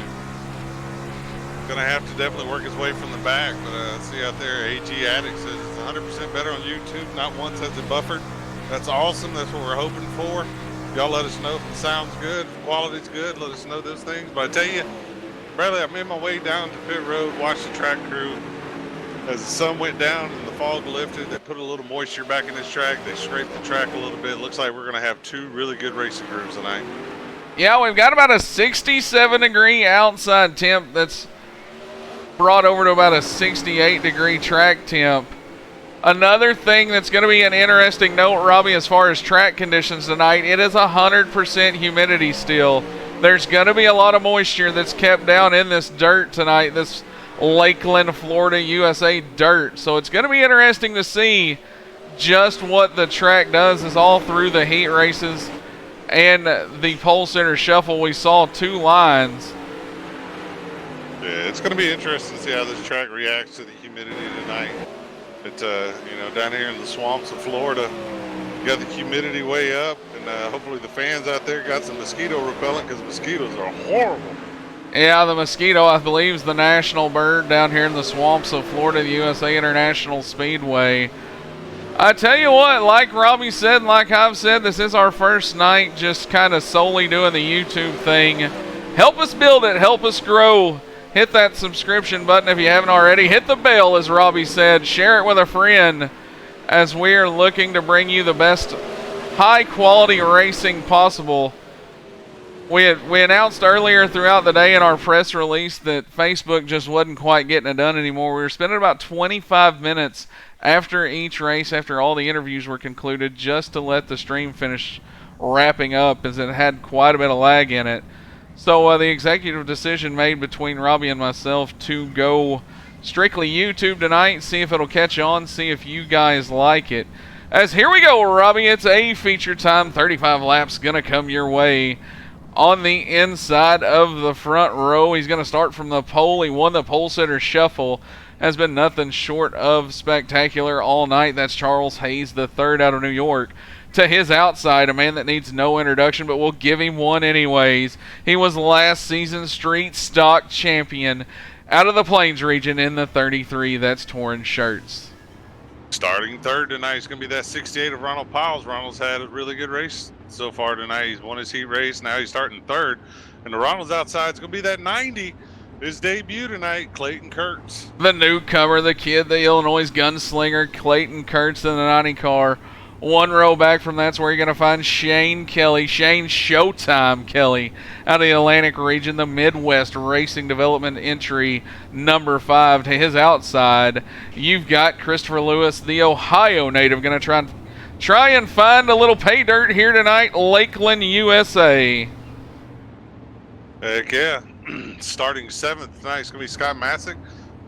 Going to have to definitely work his way from the back. But I see out there, AG Addict says it's 100% better on YouTube. Not once has it buffered. That's awesome. That's what we're hoping for. Y'all let us know if it sounds good, if the quality's good. Let us know those things. But I tell you, Bradley, I made my way down to pit road, watched the track crew. As the sun went down and the fog lifted, they put a little moisture back in this track. They scraped the track a little bit. Looks like we're going to have 2 really good racing grooves tonight. Yeah, we've got about a 67-degree outside temp that's brought over to about a 68-degree track temp. Another thing that's going to be an interesting note, Robbie, as far as track conditions tonight, it is 100% humidity still. There's going to be a lot of moisture that's kept down in this dirt tonight, this Lakeland, Florida, USA dirt. So it's going to be interesting to see just what the track does is all through the heat races and the pole center shuffle. We saw 2 lines. Yeah, it's going to be interesting to see how this track reacts to the humidity tonight. But, you know, down here in the swamps of Florida, you got the humidity way up, and hopefully the fans out there got some mosquito repellent because mosquitoes are horrible. Yeah, the mosquito, I believe, is the national bird down here in the swamps of Florida, the USA International Speedway. I tell you what, like Robbie said, and like I've said, this is our first night just kind of solely doing the YouTube thing. Help us build it. Help us grow. Hit that subscription button if you haven't already. Hit the bell, as Robbie said. Share it with a friend as we are looking to bring you the best high-quality racing possible. We announced earlier throughout the day in our press release that Facebook just wasn't quite getting it done anymore. We were spending about 25 minutes after each race, after all the interviews were concluded, just to let the stream finish wrapping up, as it had quite a bit of lag in it. So the executive decision made between Robbie and myself to go strictly YouTube tonight, see if it'll catch on, see if you guys like it. As here we go, Robbie, it's a feature time. 35 laps going to come your way on the inside of the front row. He's going to start from the pole. He won the pole sitter shuffle. Has been nothing short of spectacular all night. That's Charles Hayes, the third out of New York. To his outside, a man that needs no introduction, but we'll give him one anyways. He was last season's street stock champion out of the Plains region in the 33. That's Torn Shirts. Starting third tonight is going to be that 68 of Ronald Piles. Ronald's had a really good race so far tonight. He's won his heat race. Now he's starting third. And the Ronald's outside is going to be that 90. His debut tonight, Clayton Kurtz. The newcomer, the kid, the Illinois gunslinger, Clayton Kurtz in the 90 car. 1 row back from that's where you're going to find Shane Kelly, Shane Showtime Kelly, out of the Atlantic region, the Midwest Racing Development entry number 5. To his outside, you've got Christopher Lewis, the Ohio native, going to try and find a little pay dirt here tonight, Lakeland, USA. Heck yeah. Starting 7th tonight is going to be Scott Masick.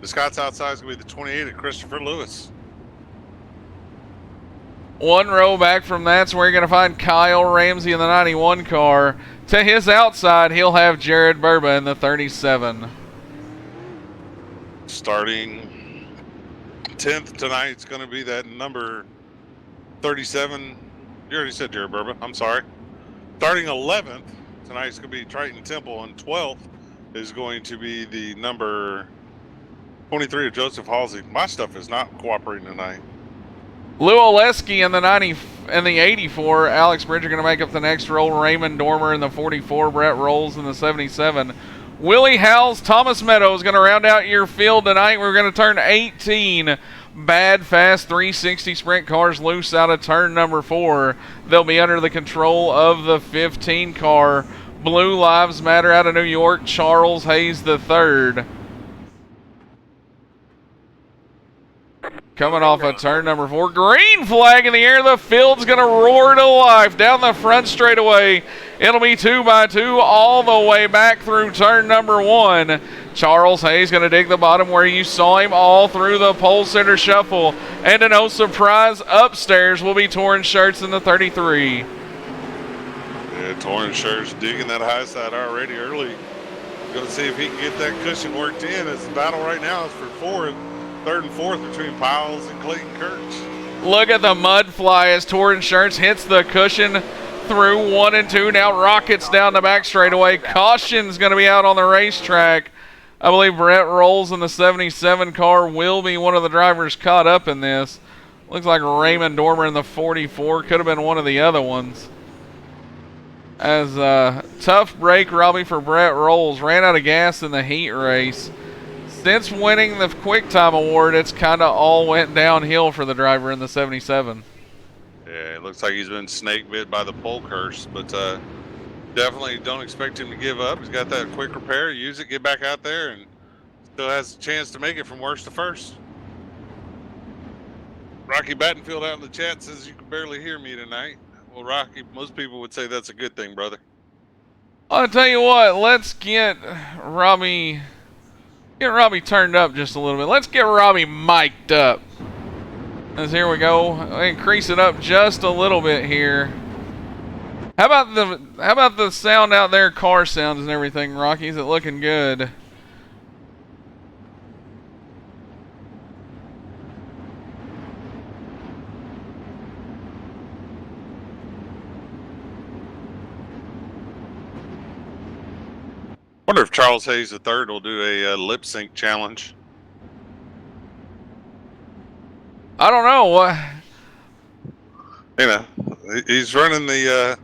The Scott's outside is going to be the 28 of Christopher Lewis. 1 row back from that's where you're going to find Kyle Ramsey in the 91 car. To his outside, he'll have Jared Burba in the 37. Starting 10th tonight, it's going to be that number 37. You already said Jared Burba. I'm sorry. Starting 11th tonight, it's going to be Triton Temple, and 12th is going to be the number 23 of Joseph Halsey. My stuff is not cooperating tonight. Lou Oleski in the 90 and the 84. Alex Bridger going to make up the next roll. Raymond Dormer in the 44. Brett Rolls in the 77. Willie Howes, Thomas Meadows going to round out your field tonight. We're going to turn 18 bad, fast 360 sprint cars loose out of turn number 4. They'll be under the control of the 15 car. Blue Lives Matter out of New York, Charles Hayes the third. Coming off of turn number 4. Green flag in the air. The field's going to roar to life down the front straightaway. It'll be 2x2 all the way back through turn number 1. Charles Hayes going to dig the bottom where you saw him all through the pole center shuffle. And to no surprise, upstairs will be Torn Shirts in the 33. Yeah, Torn Shirts digging that high side already early. Going to see if he can get that cushion worked in. As the battle right now is for third and fourth between Piles and Clayton Kirch. Look at the mud fly as Torrin Shirts hits the cushion through 1 and 2. Now rockets down the back straightaway. Caution's going to be out on the racetrack. I believe Brett Rolls in the 77 car will be one of the drivers caught up in this. Looks like Raymond Dormer in the 44 could have been one of the other ones. As tough break, Robbie, for Brett Rolls. Ran out of gas in the heat race. Since winning the Quick Time Award, it's kind of all went downhill for the driver in the 77. Yeah, it looks like he's been snake bit by the pole curse, but definitely don't expect him to give up. He's got that quick repair, use it, get back out there, and still has a chance to make it from worst to first. Rocky Battenfield out in the chat says you can barely hear me tonight. Well, Rocky, most people would say that's a good thing, brother. I'll tell you what, let's get Robbie turned up just a little bit. Let's get Robbie mic'd up. As here we go, increase it up just a little bit here. How about the sound out there, car sounds and everything, Rocky? Is it looking good? Wonder if Charles Hayes III will do a lip sync challenge. I don't know what. You know, he's running the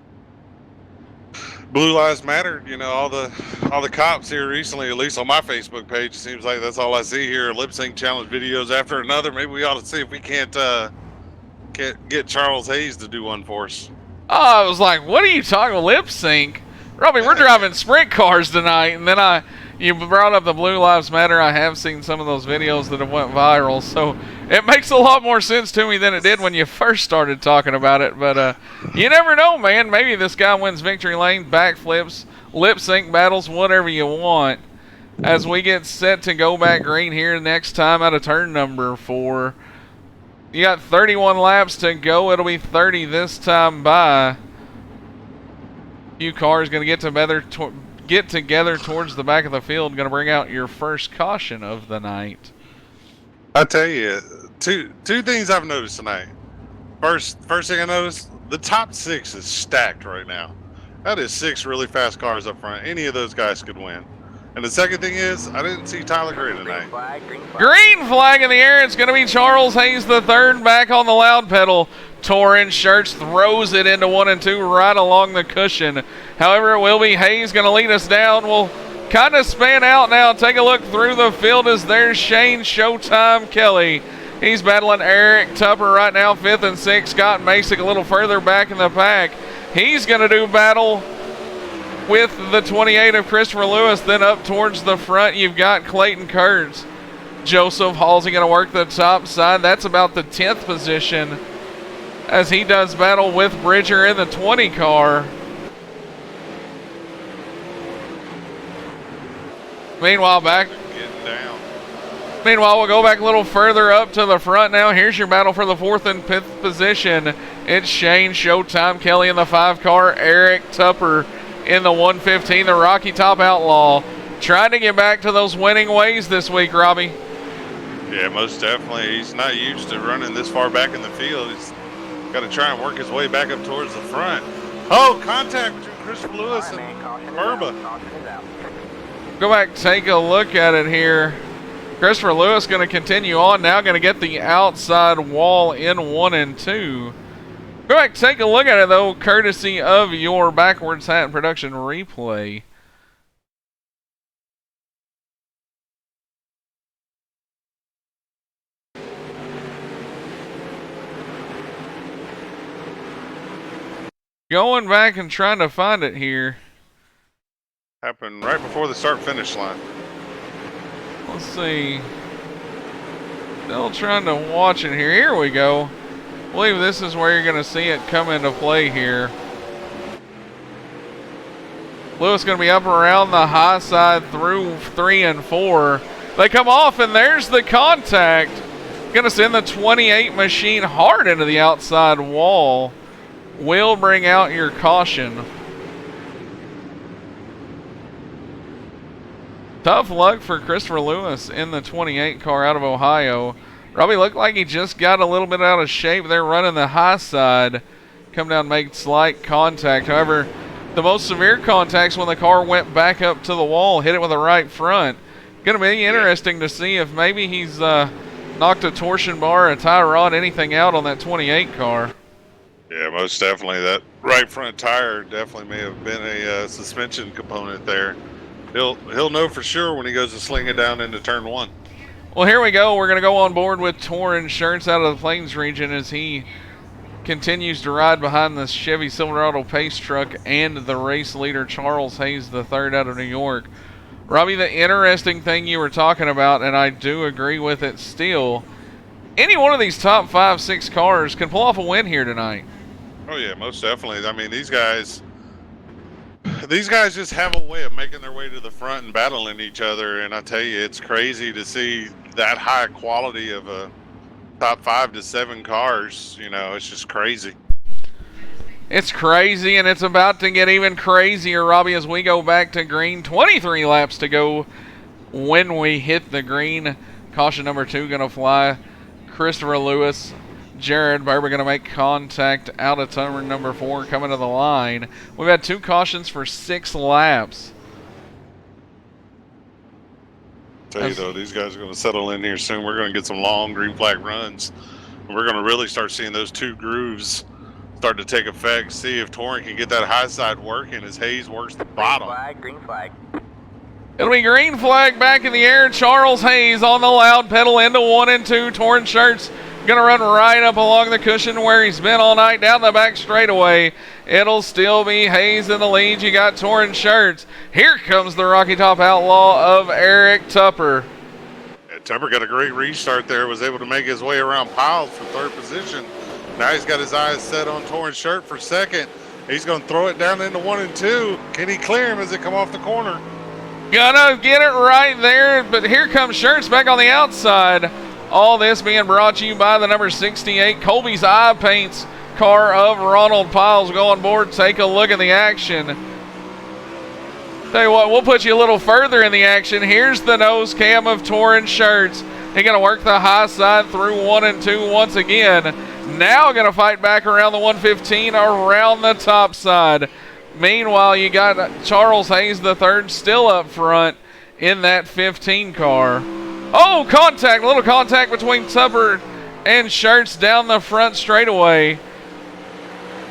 Blue Lives Matter. You know, all the cops here recently, at least on my Facebook page, it seems like that's all I see here: lip sync challenge videos after another. Maybe we ought to see if we can't get Charles Hayes to do one for us. Oh, I was like, what are you talking lip sync? Robbie, we're driving sprint cars tonight, and then you brought up the Blue Lives Matter. I have seen some of those videos that have went viral, so it makes a lot more sense to me than it did when you first started talking about it. But you never know, man. Maybe this guy wins victory lane, backflips, lip sync battles, whatever you want. As we get set to go back green here next time out of turn number 4. You got 31 laps to go. It'll be 30 this time by. Few cars going to get together towards the back of the field. Going to bring out your first caution of the night. I tell you, two things I've noticed tonight. First thing I noticed, the top 6 is stacked right now. That is 6 really fast cars up front. Any of those guys could win. And the second thing is, I didn't see Tyler Gray tonight. Green flag in the air. It's going to be Charles Hayes the third back on the loud pedal. Torrin Shirts throws it into 1 and 2 right along the cushion. However, it will be Hayes going to lead us down. We'll kind of span out now. Take a look through the field as there's Shane Showtime Kelly. He's battling Eric Tupper right now, 5th and 6th. Scott Masick a little further back in the pack. He's going to do battle with the 28 of Christopher Lewis. Then up towards the front, you've got Clayton Kurtz. Joseph Halsey going to work the top side. That's about the 10th position as he does battle with Bridger in the 20 car. Meanwhile, we'll go back a little further up to the front now. Here's your battle for the 4th and 5th position. It's Shane Showtime Kelly in the 5 car, Eric Tupper in the 115, the Rocky Top Outlaw. Trying to get back to those winning ways this week, Robbie. Yeah, most definitely. He's not used to running this far back in the field. He's got to try and work his way back up towards the front. Oh, contact between Christopher Lewis and Burba. Go back, take a look at it here. Christopher Lewis going to continue on, now going to get the outside wall in 1 and 2. Go back, take a look at it though, courtesy of your Backwards Hat Production replay. Going back and trying to find it here. Happened right before the start-finish line. Let's see. Still trying to watch it here. Here we go. I believe this is where you're going to see it come into play here. Lewis going to be up around the high side through 3 and 4. They come off, and there's the contact. Going to send the 28 machine hard into the outside wall. Will bring out your caution. Tough luck for Christopher Lewis in the 28 car out of Ohio. Robbie looked like he just got a little bit out of shape. They're running the high side. Come down, make slight contact. However, the most severe contacts when the car went back up to the wall, hit it with the right front. Going to be interesting to see if maybe he's knocked a torsion bar, a tie rod, anything out on that 28 car. Yeah, most definitely. That right front tire definitely may have been a suspension component there. He'll know for sure when he goes to sling it down into turn 1. Well, here we go. We're going to go on board with Torrin Shirts out of the Plains region as he continues to ride behind the Chevy Silverado Pace truck and the race leader Charles Hayes III out of New York. Robbie, the interesting thing you were talking about, and I do agree with it still, any one of these top 5, 6 cars can pull off a win here tonight. Oh yeah, most definitely. I mean, these guys just have a way of making their way to the front and battling each other. And I tell you, it's crazy to see that high quality of a top 5 to 7 cars. You know, it's just crazy. It's crazy, and it's about to get even crazier, Robbie, as we go back to green. 23 laps to go when we hit the green. Caution number 2 going to fly. Christopher Lewis, Jared Berber going to make contact out of turn number 4 coming to the line. We've had 2 cautions for 6 laps. Tell you though, these guys are going to settle in here soon. We're going to get some long green flag runs. And we're going to really start seeing those 2 grooves start to take effect. See if Torrin can get that high side working as Hayes works the bottom. Green flag. It'll be green flag back in the air. Charles Hayes on the loud pedal into 1 and 2. Torn Shirts going to run right up along the cushion where he's been all night down the back straightaway. It'll still be Hayes in the lead. You got Torn Shirts. Here comes the Rocky Top Outlaw of Eric Tupper. Yeah, Tupper got a great restart there. Was able to make his way around Piles for 3rd position. Now he's got his eyes set on Torn Shirt for 2nd. He's going to throw it down into 1 and 2. Can he clear him as it come off the corner? Gonna get it right there, but here comes Shirts back on the outside. All this being brought to you by the number 68 Colby's Eye Paints car of Ronald Piles. Go on board, take a look at the action. Tell you what, we'll put you a little further in the action. Here's the nose cam of Torrin Shirts. He's gonna work the high side through 1 and 2 once again. Now gonna fight back around the 115 around the top side. Meanwhile, you got Charles Hayes III still up front in that 15 car. Oh, contact, a little contact between Tupper and Shirts down the front straightaway.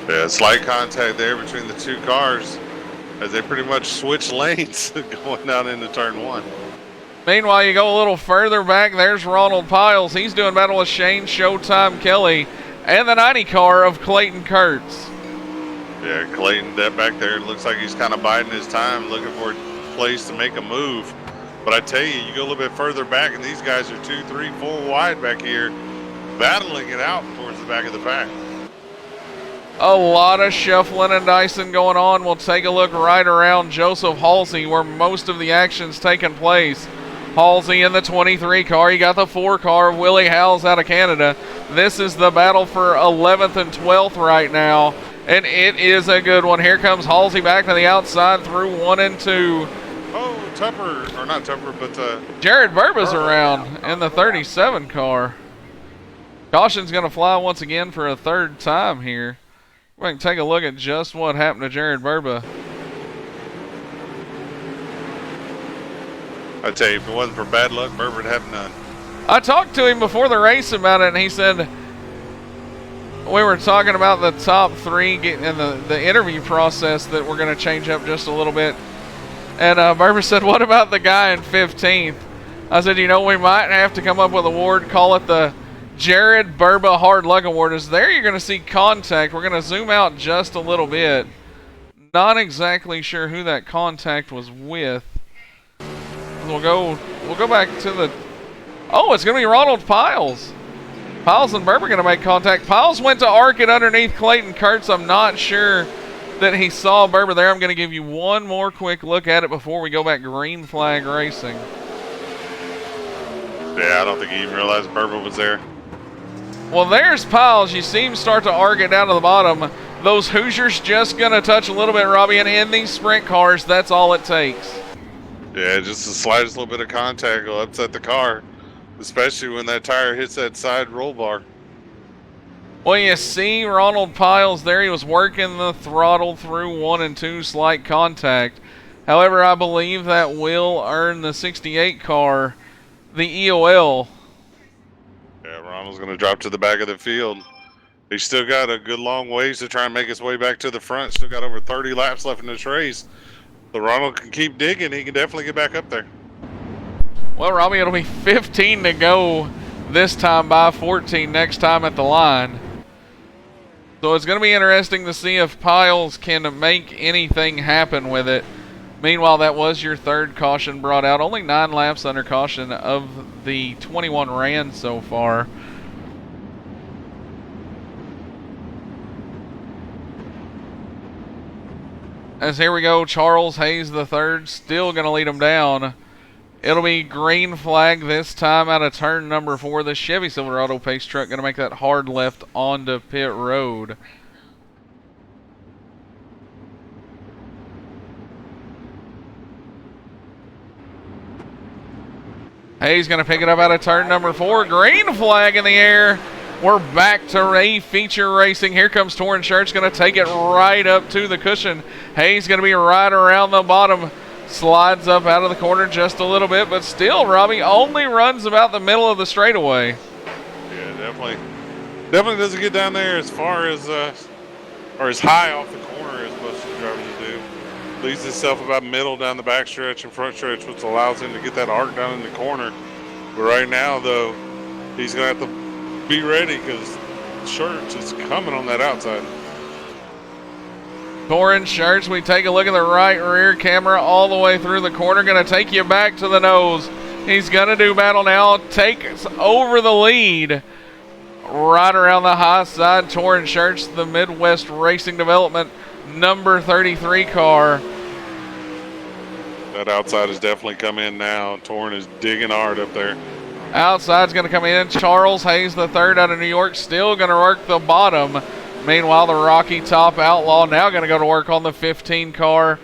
Yeah, slight contact there between the 2 cars as they pretty much switch lanes going down into turn 1. Meanwhile, you go a little further back. There's Ronald Piles. He's doing battle with Shane Showtime Kelly and the 90 car of Clayton Kurtz. Yeah, Clayton, that back there, looks like he's kind of biding his time, looking for a place to make a move. But I tell you, you go a little bit further back, and these guys are 2, 3, 4 wide back here, battling it out towards the back of the pack. A lot of shuffling and dicing going on. We'll take a look right around Joseph Halsey, where most of the action's taking place. Halsey in the 23 car. You got the 4 car of Willie Howes out of Canada. This is the battle for 11th and 12th right now. And it is a good one. Here comes Halsey back to the outside through 1 and 2. Oh, Tupper, or not Tupper, but Jared Burba's around in the 37 car. Caution's going to fly once again for a 3rd time here. We can take a look at just what happened to Jared Burba. I tell you, if it wasn't for bad luck, Burber'd have none. I talked to him before the race about it, and he said we were talking about the top 3 and the interview process that we're going to change up just a little bit. And Burba said, what about the guy in 15th? I said, you know, we might have to come up with an award, call it the Jared Burba Hard Luck Award. Is there you're going to see contact. We're going to zoom out just a little bit. Not exactly sure who that contact was with. We'll go back to the... Oh, it's going to be Ronald Piles. Piles and Burba going to make contact. Piles went to arc it underneath Clayton Kurtz. I'm not sure that he saw Burba there. I'm going to give you one more quick look at it before we go back green flag racing. Yeah, I don't think he even realized Burba was there. Well, there's Piles. You see him start to arc it down to the bottom. Those Hoosiers just going to touch a little bit, Robbie, and in these sprint cars, that's all it takes. Yeah, just the slightest little bit of contact will upset the car, especially when that tire hits that side roll bar. Well, you see Ronald Piles there. He was working the throttle through 1 and 2, slight contact. However, I believe that will earn the 68 car the EOL. Yeah, Ronald's going to drop to the back of the field. He's still got a good long ways to try and make his way back to the front. Still got over 30 laps left in this race. So Ronald can keep digging. He can definitely get back up there. Well, Robbie, it'll be 15 to go this time by 14 next time at the line. So it's going to be interesting to see if Piles can make anything happen with it. Meanwhile, that was your third caution brought out. Only 9 laps under caution of the 21 ran so far. As here we go, Charles Hayes III still going to lead him down. It'll be green flag this time out of turn number 4. The Chevy Silverado pace truck going to make that hard left onto pit road. Hayes going to pick it up out of turn number 4. Green flag in the air. We're back to Ray feature racing. Here comes Torrin Shirts, going to take it right up to the cushion. Hayes going to be right around the bottom. Slides up out of the corner just a little bit, but still, Robbie only runs about the middle of the straightaway. Yeah, definitely doesn't get down there as far as or as high off the corner as most of the drivers do. Leaves himself about middle down the back stretch and front stretch, which allows him to get that arc down in the corner. But right now, though, he's gonna have to be ready because Shirts is coming on that outside. Torrin Shirts, we take a look at the right rear camera all the way through the corner. Going to take you back to the nose. He's going to do battle now. Takes over the lead. Right around the high side, Torrin Shirts, the Midwest Racing Development number 33 car. That outside has definitely come in now. Torrin is digging hard up there. Outside's going to come in. Charles Hayes III out of New York still going to work the bottom. Meanwhile, the Rocky Top Outlaw now going to go to work on the 15 car.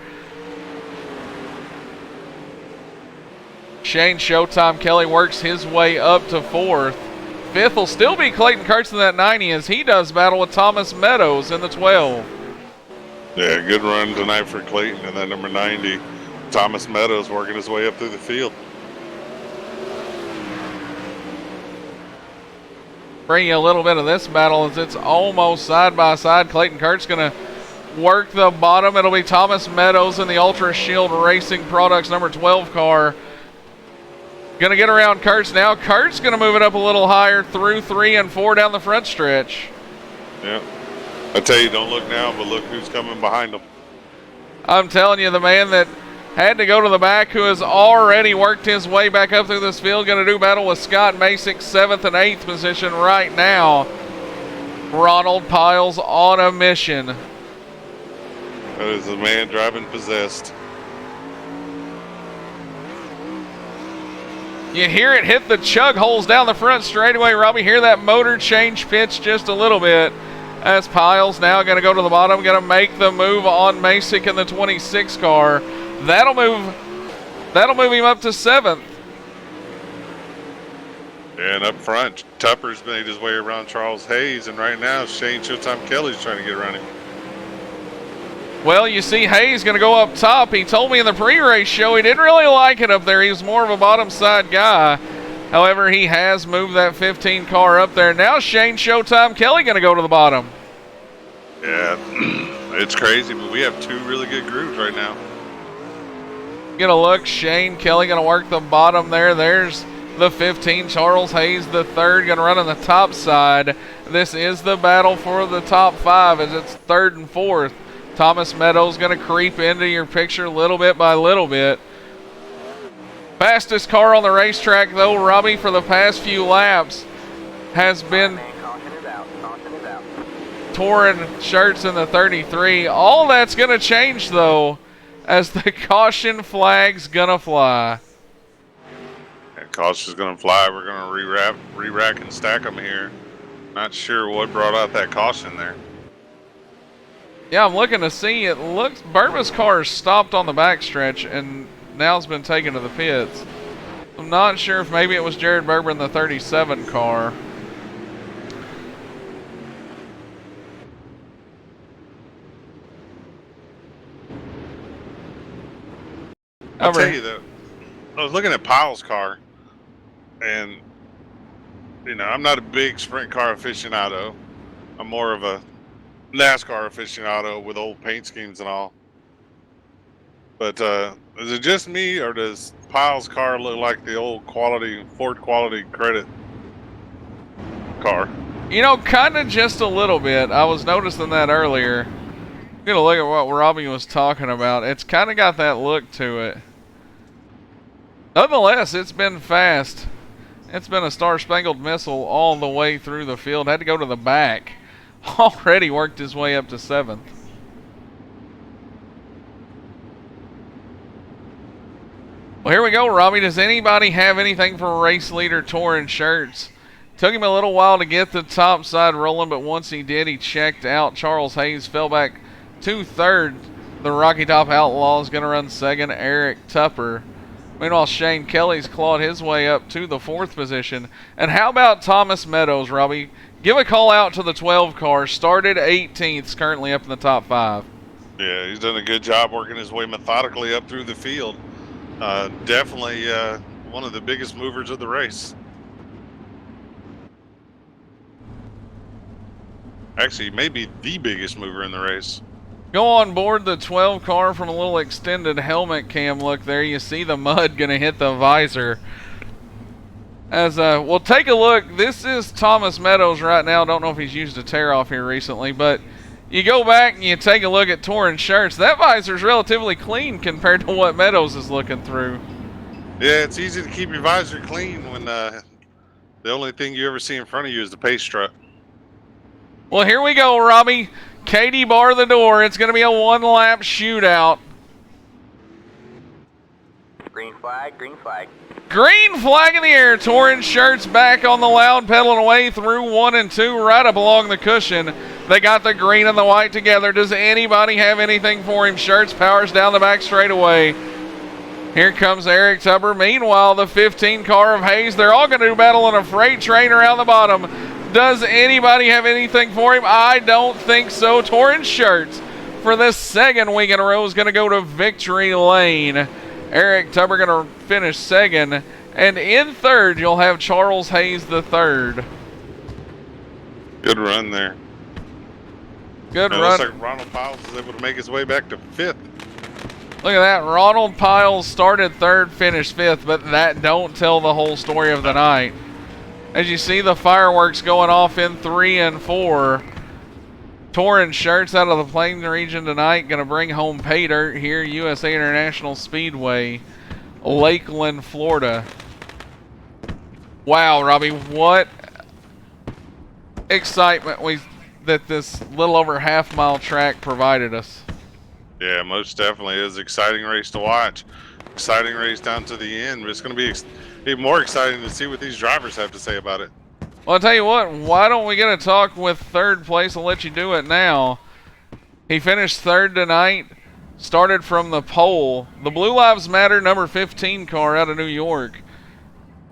Shane Showtime Kelly works his way up to 4th. 5th will still be Clayton Kurtz in that 90 as he does battle with Thomas Meadows in the 12. Yeah, good run tonight for Clayton in that number 90. Thomas Meadows working his way up through the field. Bring you a little bit of this battle as it's almost side by side. Clayton Kurtz going to work the bottom. It'll be Thomas Meadows in the Ultra Shield Racing Products number 12 car. Going to get around Kurtz now. Kurtz going to move it up a little higher through 3 and 4 down the front stretch. Yeah. I tell you, don't look now, but look who's coming behind him. I'm telling you, the man that had to go to the back, who has already worked his way back up through this field, going to do battle with Scott Masick, 7th and 8th position right now. Ronald Piles on a mission. That is the man driving possessed. You hear it hit the chug holes down the front straightaway, Robbie. Hear that motor change pitch just a little bit. As Piles now going to go to the bottom, going to make the move on Masick in the 26 car. That'll move him up to 7th. And up front, Tupper's made his way around Charles Hayes, and right now Shane Showtime Kelly's trying to get around him. Well, you see Hayes going to go up top. He told me in the pre-race show he didn't really like it up there. He was more of a bottom side guy. However, he has moved that 15 car up there. Now Shane Showtime Kelly going to go to the bottom. Yeah, it's crazy, but we have 2 really good groups right now. Get a look. Shane Kelly going to work the bottom there. There's the 15. Charles Hayes the third going to run on the top side. This is the battle for the top 5 as it's 3rd and 4th. Thomas Meadows going to creep into your picture little bit by little bit. Fastest car on the racetrack, though, Robbie, for the past few laps has been Torrin Shirts in the 33. All that's going to change, though, as the caution flag's going to fly. And caution's going to fly. We're going to re-rack and stack them here. Not sure what brought out that caution there. Yeah, I'm looking to see. It looks Burma's car is stopped on the backstretch, and now has been taken to the pits. I'm not sure if maybe it was Jared Berber in the 37 car. I'll tell you though, I was looking at Pyle's car, and you know, I'm not a big sprint car aficionado. I'm more of a NASCAR aficionado with old paint schemes and all. But is it just me, or does Pyle's car look like the old quality Ford quality credit car? You know, kind of just a little bit. I was noticing that earlier. I'm gonna look at what Robbie was talking about. It's kind of got that look to it. Nonetheless, it's been fast. It's been a star-spangled missile all the way through the field. Had to go to the back. Already worked his way up to 7th. Well, here we go, Robbie. Does anybody have anything for race leader Torrin Shirts? Took him a little while to get the top side rolling, but once he did, he checked out. Charles Hayes fell back to 3rd. The Rocky Top Outlaw is going to run 2nd. Eric Tupper. Meanwhile, Shane Kelly's clawed his way up to the 4th position. And how about Thomas Meadows, Robbie? Give a call out to the 12 car. Started 18th, currently up in the top 5. Yeah, he's done a good job working his way methodically up through the field. Definitely one of the biggest movers of the race. Actually, maybe the biggest mover in the race. Go on board the 12 car from a little extended helmet cam look there. You see the mud going to hit the visor. As well, take a look. This is Thomas Meadows right now. Don't know if he's used a tear off here recently, but you go back and you take a look at Torrin Shirts. That visor's relatively clean compared to what Meadows is looking through. Yeah, it's easy to keep your visor clean when the only thing you ever see in front of you is the pace truck. Well, here we go, Robbie. Katie bar the door. It's going to be a 1-lap shootout. Green flag, green flag. Green flag in the air. Torrin Shirts back on the loud, pedaling away through 1 and 2, right up along the cushion. They got the green and the white together. Does anybody have anything for him? Shirts powers down the back straightaway. Here comes Eric Tupper. Meanwhile, the 15 car of Hayes, they're all going to do battle on a freight train around the bottom. Does anybody have anything for him? I don't think so. Torrin Shirts, for the 2nd week in a row, is going to go to victory lane. Eric Tupper going to finish 2nd. And in 3rd, you'll have Charles Hayes the 3rd. Good run there. Good run. Looks like Ronald Piles is able to make his way back to 5th. Look at that. Ronald Piles started 3rd, finished 5th, but that don't tell the whole story of the night. As you see the fireworks going off in 3 and 4. Torrin Shirts out of the Plains region tonight. Going to bring home pay dirt here, USA International Speedway, Lakeland, Florida. Wow, Robbie, what excitement that this little over half-mile track provided us. Yeah, most definitely. It was an exciting race to watch. Exciting race down to the end. But it's going to be even more exciting to see what these drivers have to say about it. Well, I'll tell you what, why don't we get a talk with 3rd place? I'll let you do it now. He finished 3rd tonight, started from the pole. The Blue Lives Matter number 15 car out of New York.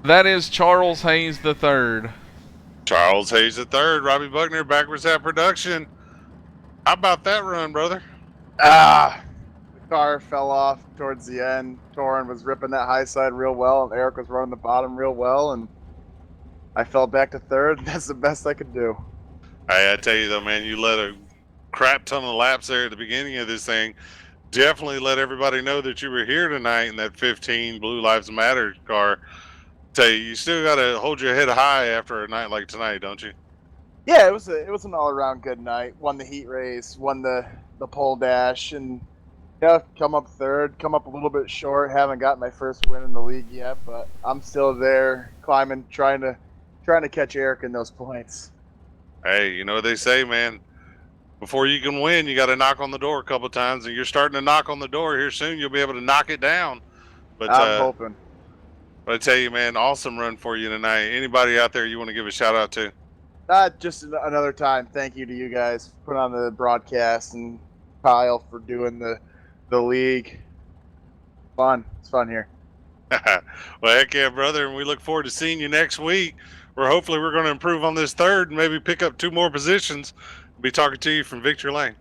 That is Charles Hayes the 3rd. Charles Hayes the 3rd. Robbie Buckner, Backwards Hat Production. How about that run, brother? The car fell off towards the end. Torrin was ripping that high side real well, and Eric was running the bottom real well, and I fell back to 3rd. That's the best I could do. I tell you though, man, you led a crap ton of laps there at the beginning of this thing. Definitely let everybody know that you were here tonight in that 15 Blue Lives Matter car. Tell you still got to hold your head high after a night like tonight, don't you? Yeah, it was an all around good night. Won the heat race, won the pole dash, and yeah, come up 3rd, come up a little bit short. Haven't got my first win in the league yet, but I'm still there climbing, trying to catch Eric in those points. Hey, you know what they say, man. Before you can win, you got to knock on the door a couple times, and you're starting to knock on the door here soon. You'll be able to knock it down. But I'm hoping. But I tell you, man, awesome run for you tonight. Anybody out there you want to give a shout out to? Just another time. Thank you to you guys for putting on the broadcast, and Kyle for doing the league. Fun. It's fun here. Well, heck yeah, brother, and we look forward to seeing you next week. Where hopefully we're going to improve on this third and maybe pick up 2 more positions. We'll be talking to you from Victory Lane.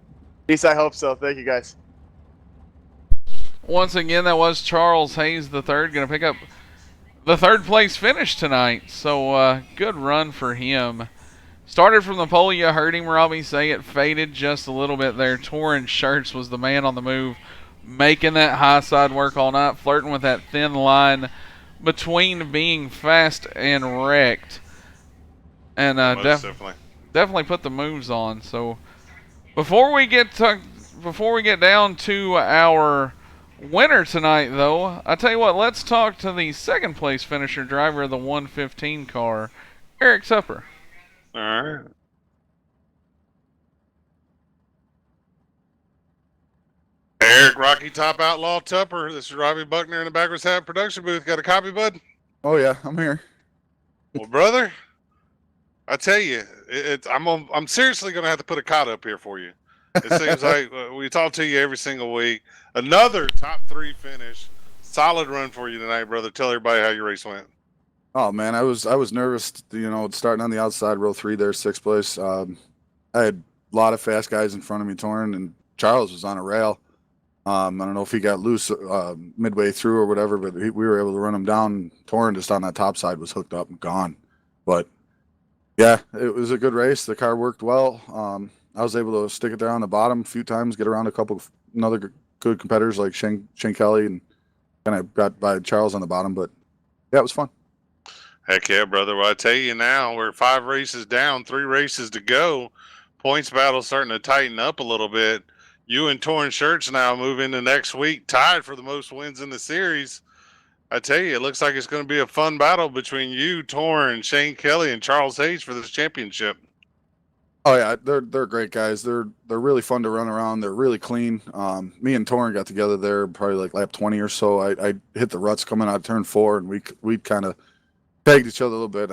Peace. I hope so. Thank you, guys. Once again, that was Charles Hayes the third, going to pick up the third place finish tonight. So good run for him. Started from the pole, you heard him, Robbie, say it faded just a little bit there. Torn Shirts was the man on the move, making that high side work all night, flirting with that thin line between being fast and wrecked. And definitely put the moves on. So before we get down to our winner tonight, though, I tell you what, let's talk to the second place finisher, driver of the 115 car, Eric Tupper. All right. Eric, Rocky Top Outlaw Tupper. This is Robbie Buckner in the Backwards Hat production booth. Got a copy, bud? Oh yeah, I'm here. Well, brother, I tell you, I'm seriously going to have to put a cot up here for you. It seems like we talk to you every single week. Another top 3 finish. Solid run for you tonight, brother. Tell everybody how your race went. Oh man, I was nervous, starting on the outside, row 3 there, 6th place. I had a lot of fast guys in front of me, Torn, and Charles was on a rail. I don't know if he got loose midway through or whatever, but we were able to run him down. Torn just on that top side was hooked up and gone. But yeah, it was a good race. The car worked well. I was able to stick it there on the bottom a few times, get around a couple of another good competitors like Shane Kelly, and kind of got by Charles on the bottom. But yeah, it was fun. Heck yeah, brother. Well, I tell you now, we're 5 races down, 3 races to go. Points battle starting to tighten up a little bit. You and Torn Shirts now move into next week, tied for the most wins in the series. I tell you, it looks like it's going to be a fun battle between you, Torn, Shane Kelly, and Charles Hayes for this championship. Oh yeah, they're great guys. They're really fun to run around. They're really clean. Me and Torn got together there probably like lap 20 or so. I hit the ruts coming out of turn 4, and we kind of pegged each other a little bit.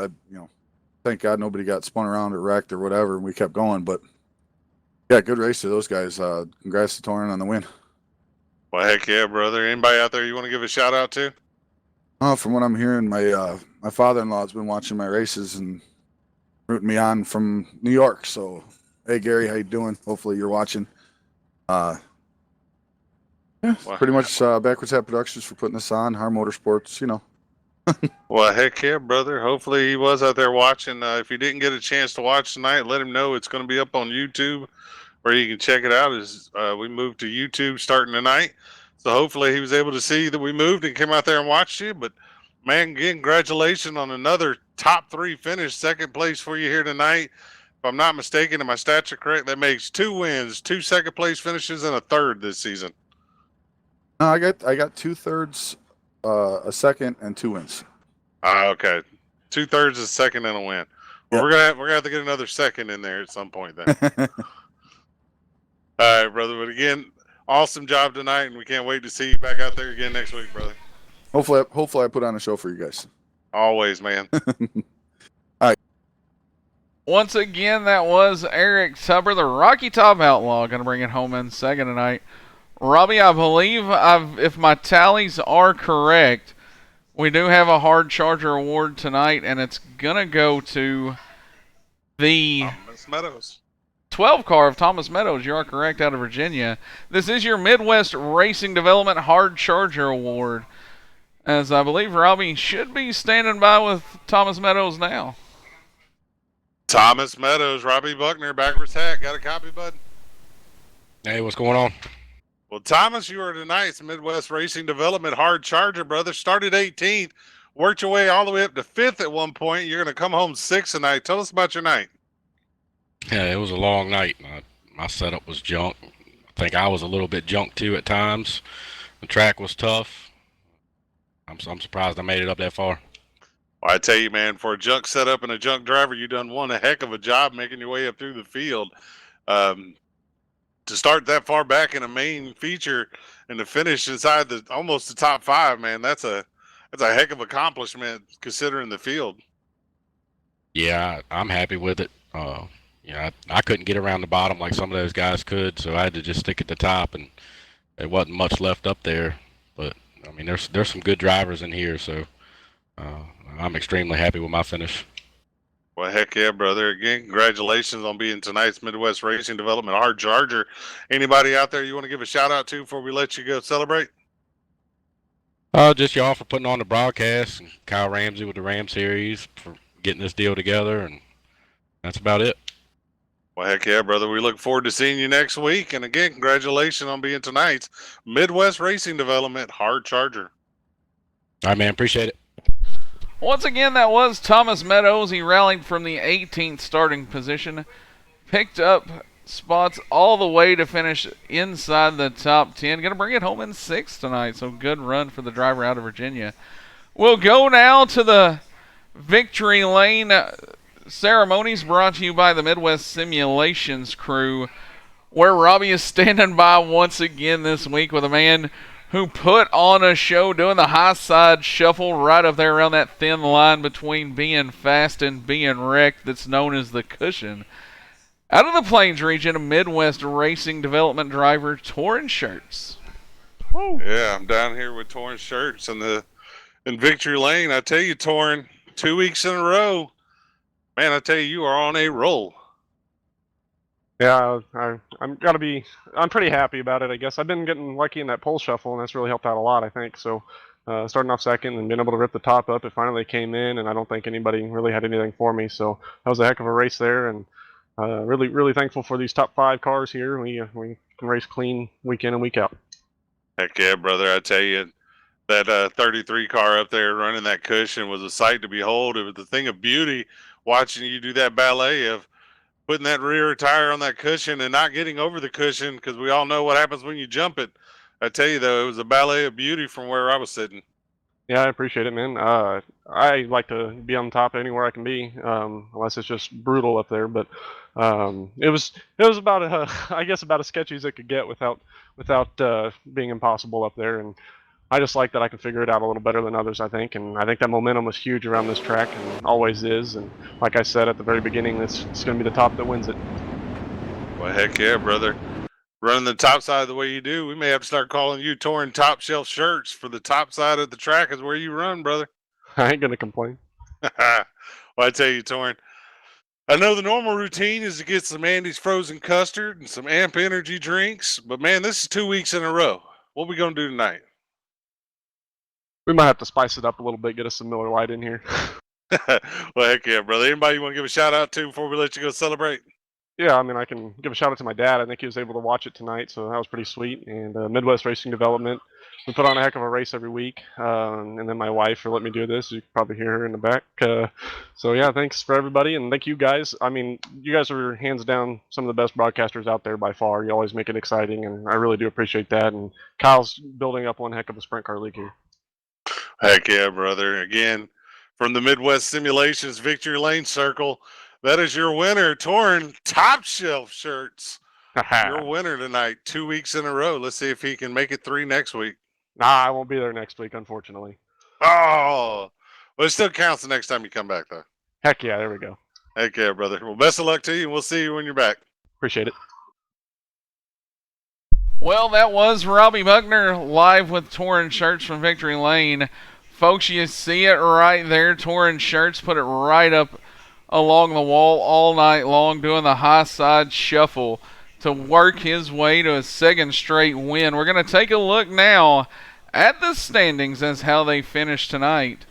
Thank God nobody got spun around or wrecked or whatever, and we kept going. But yeah, good race to those guys. Congrats to Torn on the win. Well, heck yeah, brother. Anybody out there you want to give a shout out to? From what I'm hearing, my father-in-law's been watching my races and rooting me on from New York. So, hey Gary, how you doing? Hopefully you're watching. Yeah, pretty much Backwards Hat Productions for putting this on. Har Motorsports, Well, heck yeah, brother. Hopefully he was out there watching. If you didn't get a chance to watch tonight, let him know it's going to be up on YouTube where you can check it out. We moved to YouTube starting tonight. So hopefully he was able to see that we moved and came out there and watched you. But, man, again, congratulations on another top 3 finish, 2nd place for you here tonight. If I'm not mistaken, and my stats are correct, that makes 2 wins, 2 2nd place finishes, and a 3rd this season. No, I got 2 thirds, a 2nd, and 2 wins. Okay, 2 thirds, a 2nd, and a win. Well, Yep. we're gonna have to get another 2nd in there at some point then. All right, brother. But again, awesome job tonight, and we can't wait to see you back out there again next week, brother. Hopefully I put on a show for you guys. Always, man. Once again, that was Eric Tupper, the Rocky Top Outlaw, going to bring it home in 2nd tonight. Robbie, I believe if my tallies are correct, we do have a Hard Charger award tonight, and it's going to go to the Thomas Meadows. 12 car of Thomas Meadows. You are correct, out of Virginia. This is your Midwest Racing Development Hard Charger Award, as I believe Robbie should be standing by with Thomas Meadows now. Thomas Meadows, Robbie Buckner, Backwards Hat. Got a copy, bud? Hey, what's going on? Well, Thomas, you are tonight's Midwest Racing Development Hard Charger, brother. Started 18th, worked your way all the way up to 5th at one point. You're going to come home 6th tonight. Tell us about your night. Yeah, it was a long night. My setup was junk. I think I was a little bit junk too at times. The track was tough. I'm surprised I made it up that far. Well, I tell you, man, for a junk setup and a junk driver, you done one heck of a job making your way up through the field. To start that far back in a main feature and to finish inside almost the top 5, man, that's a heck of accomplishment considering the field. Yeah, I'm happy with it. I couldn't get around the bottom like some of those guys could, so I had to just stick at the top, and there wasn't much left up there. But I mean, there's some good drivers in here, so I'm extremely happy with my finish. Well, heck yeah, brother. Again, congratulations on being tonight's Midwest Racing Development Hard Charger. Anybody out there you want to give a shout out to before we let you go celebrate? Just y'all for putting on the broadcast, and Kyle Ramsey with the Ram Series for getting this deal together, and that's about it. Well, heck yeah, brother. We look forward to seeing you next week. And again, congratulations on being tonight's Midwest Racing Development Hard Charger. All right, man. Appreciate it. Once again, that was Thomas Meadows. He rallied from the 18th starting position, picked up spots all the way to finish inside the top 10. Going to bring it home in 6th tonight, so good run for the driver out of Virginia. We'll go now to the Victory Lane ceremonies brought to you by the Midwest Simulations crew, where Robbie is standing by once again this week with a man who put on a show doing the high side shuffle right up there around that thin line between being fast and being wrecked that's known as the cushion. Out of the Plains region, a Midwest Racing Development driver, Torrin Shirts. Woo. Yeah, I'm down here with Torrin Shirts in Victory Lane. I tell you, Torrin, 2 weeks in a row, man, I tell you, you are on a roll. Yeah, I'm pretty happy about it. I guess I've been getting lucky in that pole shuffle, and that's really helped out a lot, I think. So, starting off second and being able to rip the top up, it finally came in, and I don't think anybody really had anything for me. So that was a heck of a race there, and really thankful for these top 5 cars here. We can race clean week in and week out. Heck yeah, brother! I tell you, that 33 car up there running that cushion was a sight to behold. It was the thing of beauty watching you do that ballet of putting that rear tire on that cushion and not getting over the cushion, because we all know what happens when you jump it. I tell you, though, it was a ballet of beauty from where I was sitting. Yeah, I appreciate it, man. I like to be on top anywhere I can be, unless it's just brutal up there. But it was about I guess about as sketchy as it could get without being impossible up there. And I just like that I can figure it out a little better than others, I think. And I think that momentum was huge around this track and always is. And like I said at the very beginning, it's going to be the top that wins it. Well, heck yeah, brother. Running the top side the way you do, we may have to start calling you Torrin Top Shelf Shirts, for the top side of the track is where you run, brother. I ain't going to complain. Well, I tell you, Torrin, I know the normal routine is to get some Andy's frozen custard and some Amp energy drinks, but man, this is 2 weeks in a row. What we going to do tonight? We might have to spice it up a little bit, get us some Miller Lite in here. Well, heck yeah, brother. Anybody you want to give a shout out to before we let you go celebrate? Yeah, I mean, I can give a shout out to my dad. I think he was able to watch it tonight, so that was pretty sweet. And Midwest Racing Development, we put on a heck of a race every week. And then my wife for letting me do this. You can probably hear her in the back. So yeah, thanks for everybody, and thank you guys. I mean, you guys are hands down some of the best broadcasters out there by far. You always make it exciting, and I really do appreciate that. And Kyle's building up one heck of a sprint car league here. Heck yeah, brother. Again, from the Midwest Simulations Victory Lane Circle, that is your winner, Torrin Top Shelf Shirts. Your winner tonight, 2 weeks in a row. Let's see if he can make it 3 next week. Nah, I won't be there next week, unfortunately. Oh, well, it still counts the next time you come back, though. Heck yeah, there we go. Heck yeah, brother. Well, best of luck to you, and we'll see you when you're back. Appreciate it. Well, that was Robbie Buckner live with Torrin Shirts from Victory Lane. Folks, you see it right there. Torrin Shirts put it right up along the wall all night long, doing the high side shuffle to work his way to a second straight win. We're going to take a look now at the standings as how they finished tonight.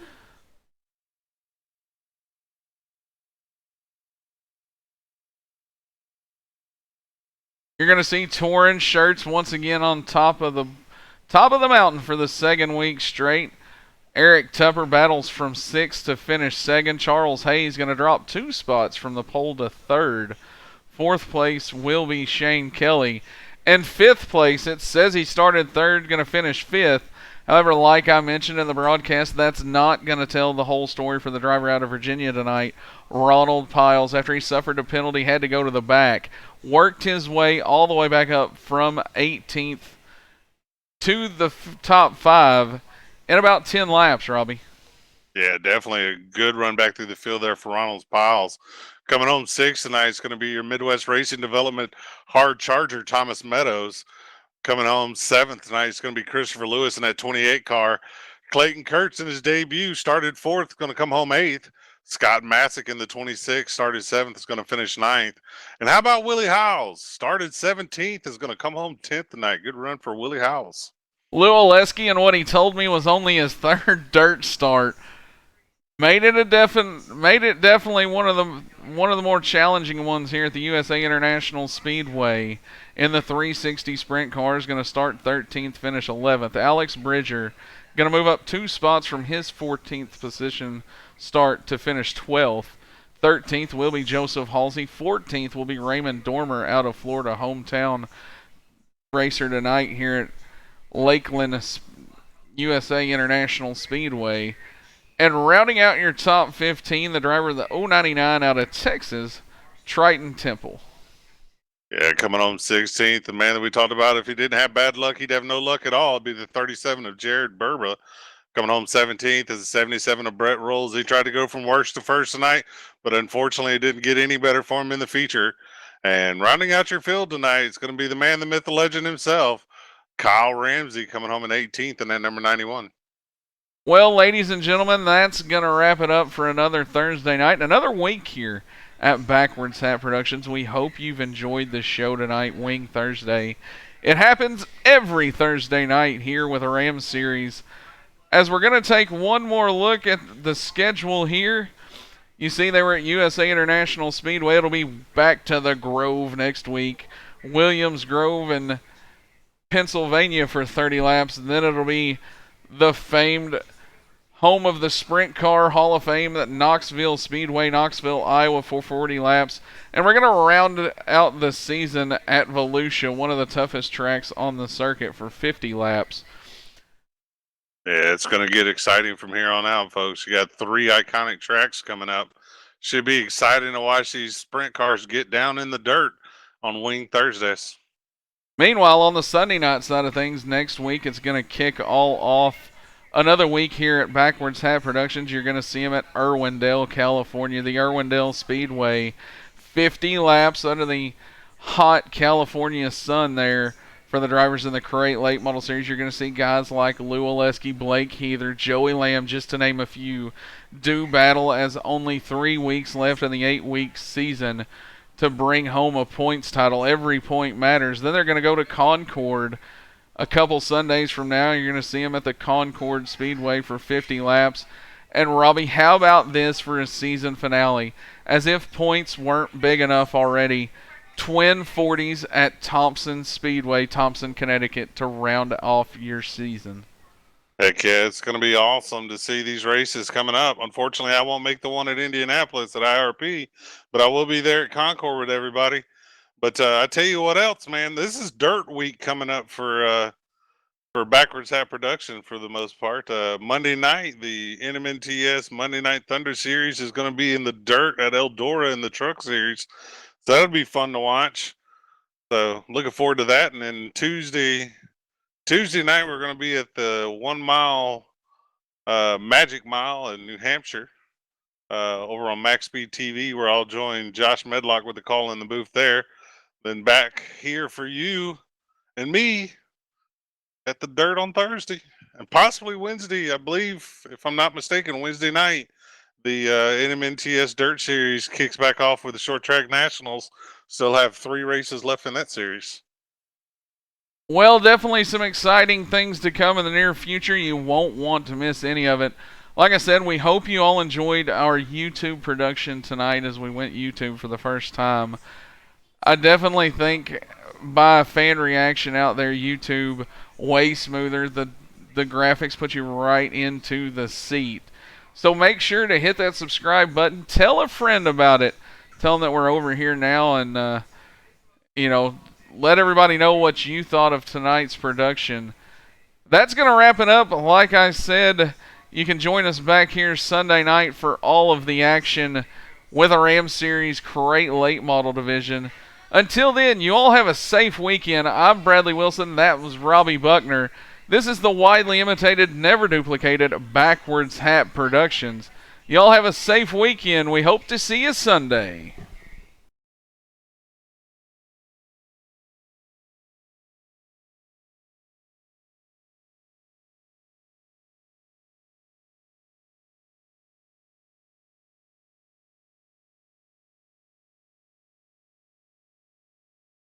You're going to see Torrin Shirts once again on top of the mountain for the second week straight. Eric Tupper battles from 6th to finish 2nd. Charles Hayes going to drop 2 spots from the pole to 3rd. 4th place will be Shane Kelly. And 5th place, it says he started 3rd, going to finish 5th. However, like I mentioned in the broadcast, that's not going to tell the whole story for the driver out of Virginia tonight. Ronald Piles, after he suffered a penalty, had to go to the back. Worked his way all the way back up from 18th to the top 5 in about 10 laps, Robbie. Yeah, definitely a good run back through the field there for Ronald Piles. Coming home 6th tonight is going to be your Midwest Racing Development Hard Charger, Thomas Meadows. Coming home 7th tonight is going to be Christopher Lewis in that 28 car. Clayton Kurtz in his debut started 4th, going to come home 8th. Scott Masick in the 26 started 7th, is going to finish 9th. And how about Willie Howes? Started 17th, is going to come home 10th tonight. Good run for Willie Howes. Lou Oleski, and what he told me was only his third dirt start, made it definitely one of the more challenging ones here at the USA International Speedway. In the 360 sprint car, is going to start 13th, finish 11th. Alex Bridger going to move up 2 spots from his 14th position start to finish 12th. 13th will be Joseph Halsey. 14th will be Raymond Dormer out of Florida, hometown racer tonight here at Lakeland USA International Speedway. And rounding out your top 15, the driver of the 099 out of Texas, Triton Temple. Yeah, coming home 16th, the man that we talked about, if he didn't have bad luck, he'd have no luck at all. It'd be the 37 of Jared Burba. Coming home 17th is the 77 of Brett Rolls. He tried to go from worst to first tonight, but unfortunately it didn't get any better for him in the feature. And rounding out your field tonight, it's going to be the man, the myth, the legend himself, Kyle Ramsey, coming home in 18th in that number 91. Well, ladies and gentlemen, that's going to wrap it up for another Thursday night and another week here at Backwards Hat Productions. We hope you've enjoyed the show tonight, Wing Thursday. It happens every Thursday night here with a Ram Series. As we're going to take one more look at the schedule here, you see they were at USA International Speedway. It'll be back to the Grove next week. Williams Grove in Pennsylvania for 30 laps. And then it'll be the famed home of the Sprint Car Hall of Fame at Knoxville Speedway, Knoxville, Iowa, for 40 laps. And we're going to round out the season at Volusia, one of the toughest tracks on the circuit, for 50 laps. Yeah, it's going to get exciting from here on out, folks. You got 3 iconic tracks coming up. Should be exciting to watch these sprint cars get down in the dirt on Wing Thursdays. Meanwhile, on the Sunday night side of things, next week it's going to kick all off. Another week here at Backwards Hat Productions. You're going to see them at Irwindale, California, the Irwindale Speedway. 50 laps under the hot California sun there for the drivers in the Crate Late Model Series. You're going to see guys like Lou Oleski, Blake Heather, Joey Lamb, just to name a few, do battle as only 3 weeks left in the 8-week season to bring home a points title. Every point matters. Then they're going to go to Concord a couple Sundays from now. You're going to see them at the Concord Speedway for 50 laps. And Robbie, how about this for a season finale? As if points weren't big enough already, twin 40s at Thompson Speedway, Thompson, Connecticut, to round off your season. Heck yeah, it's going to be awesome to see these races coming up. Unfortunately, I won't make the one at Indianapolis at IRP, but I will be there at Concord with everybody. But I tell you what else, man, this is Dirt Week coming up for Backwards Hat Production for the most part. Monday night, the NMNTS Monday Night Thunder Series is going to be in the dirt at Eldora in the Truck Series. So that'll be fun to watch. So looking forward to that. And then Tuesday night, we're going to be at the 1 mile Magic Mile in New Hampshire over on Max Speed TV, where I'll join Josh Medlock with the call in the booth there. Then back here for you and me at the dirt on Thursday and possibly Wednesday. I believe, if I'm not mistaken, Wednesday night, the NMNTS Dirt Series kicks back off with the Short Track Nationals. Still have 3 races left in that series. Well, definitely some exciting things to come in the near future. You won't want to miss any of it. Like I said, we hope you all enjoyed our YouTube production tonight as we went YouTube for the first time. I definitely think by fan reaction out there, YouTube, way smoother. The graphics put you right into the seat. So make sure to hit that subscribe button. Tell a friend about it. Tell them that we're over here now, and let everybody know what you thought of tonight's production. That's going to wrap it up. Like I said, you can join us back here Sunday night for all of the action with our Ram Series Crate Late Model Division. Until then, you all have a safe weekend. I'm Bradley Wilson. That was Robbie Buckner. This is the widely imitated, never duplicated Backwards Hat Productions. Y'all have a safe weekend. We hope to see you Sunday.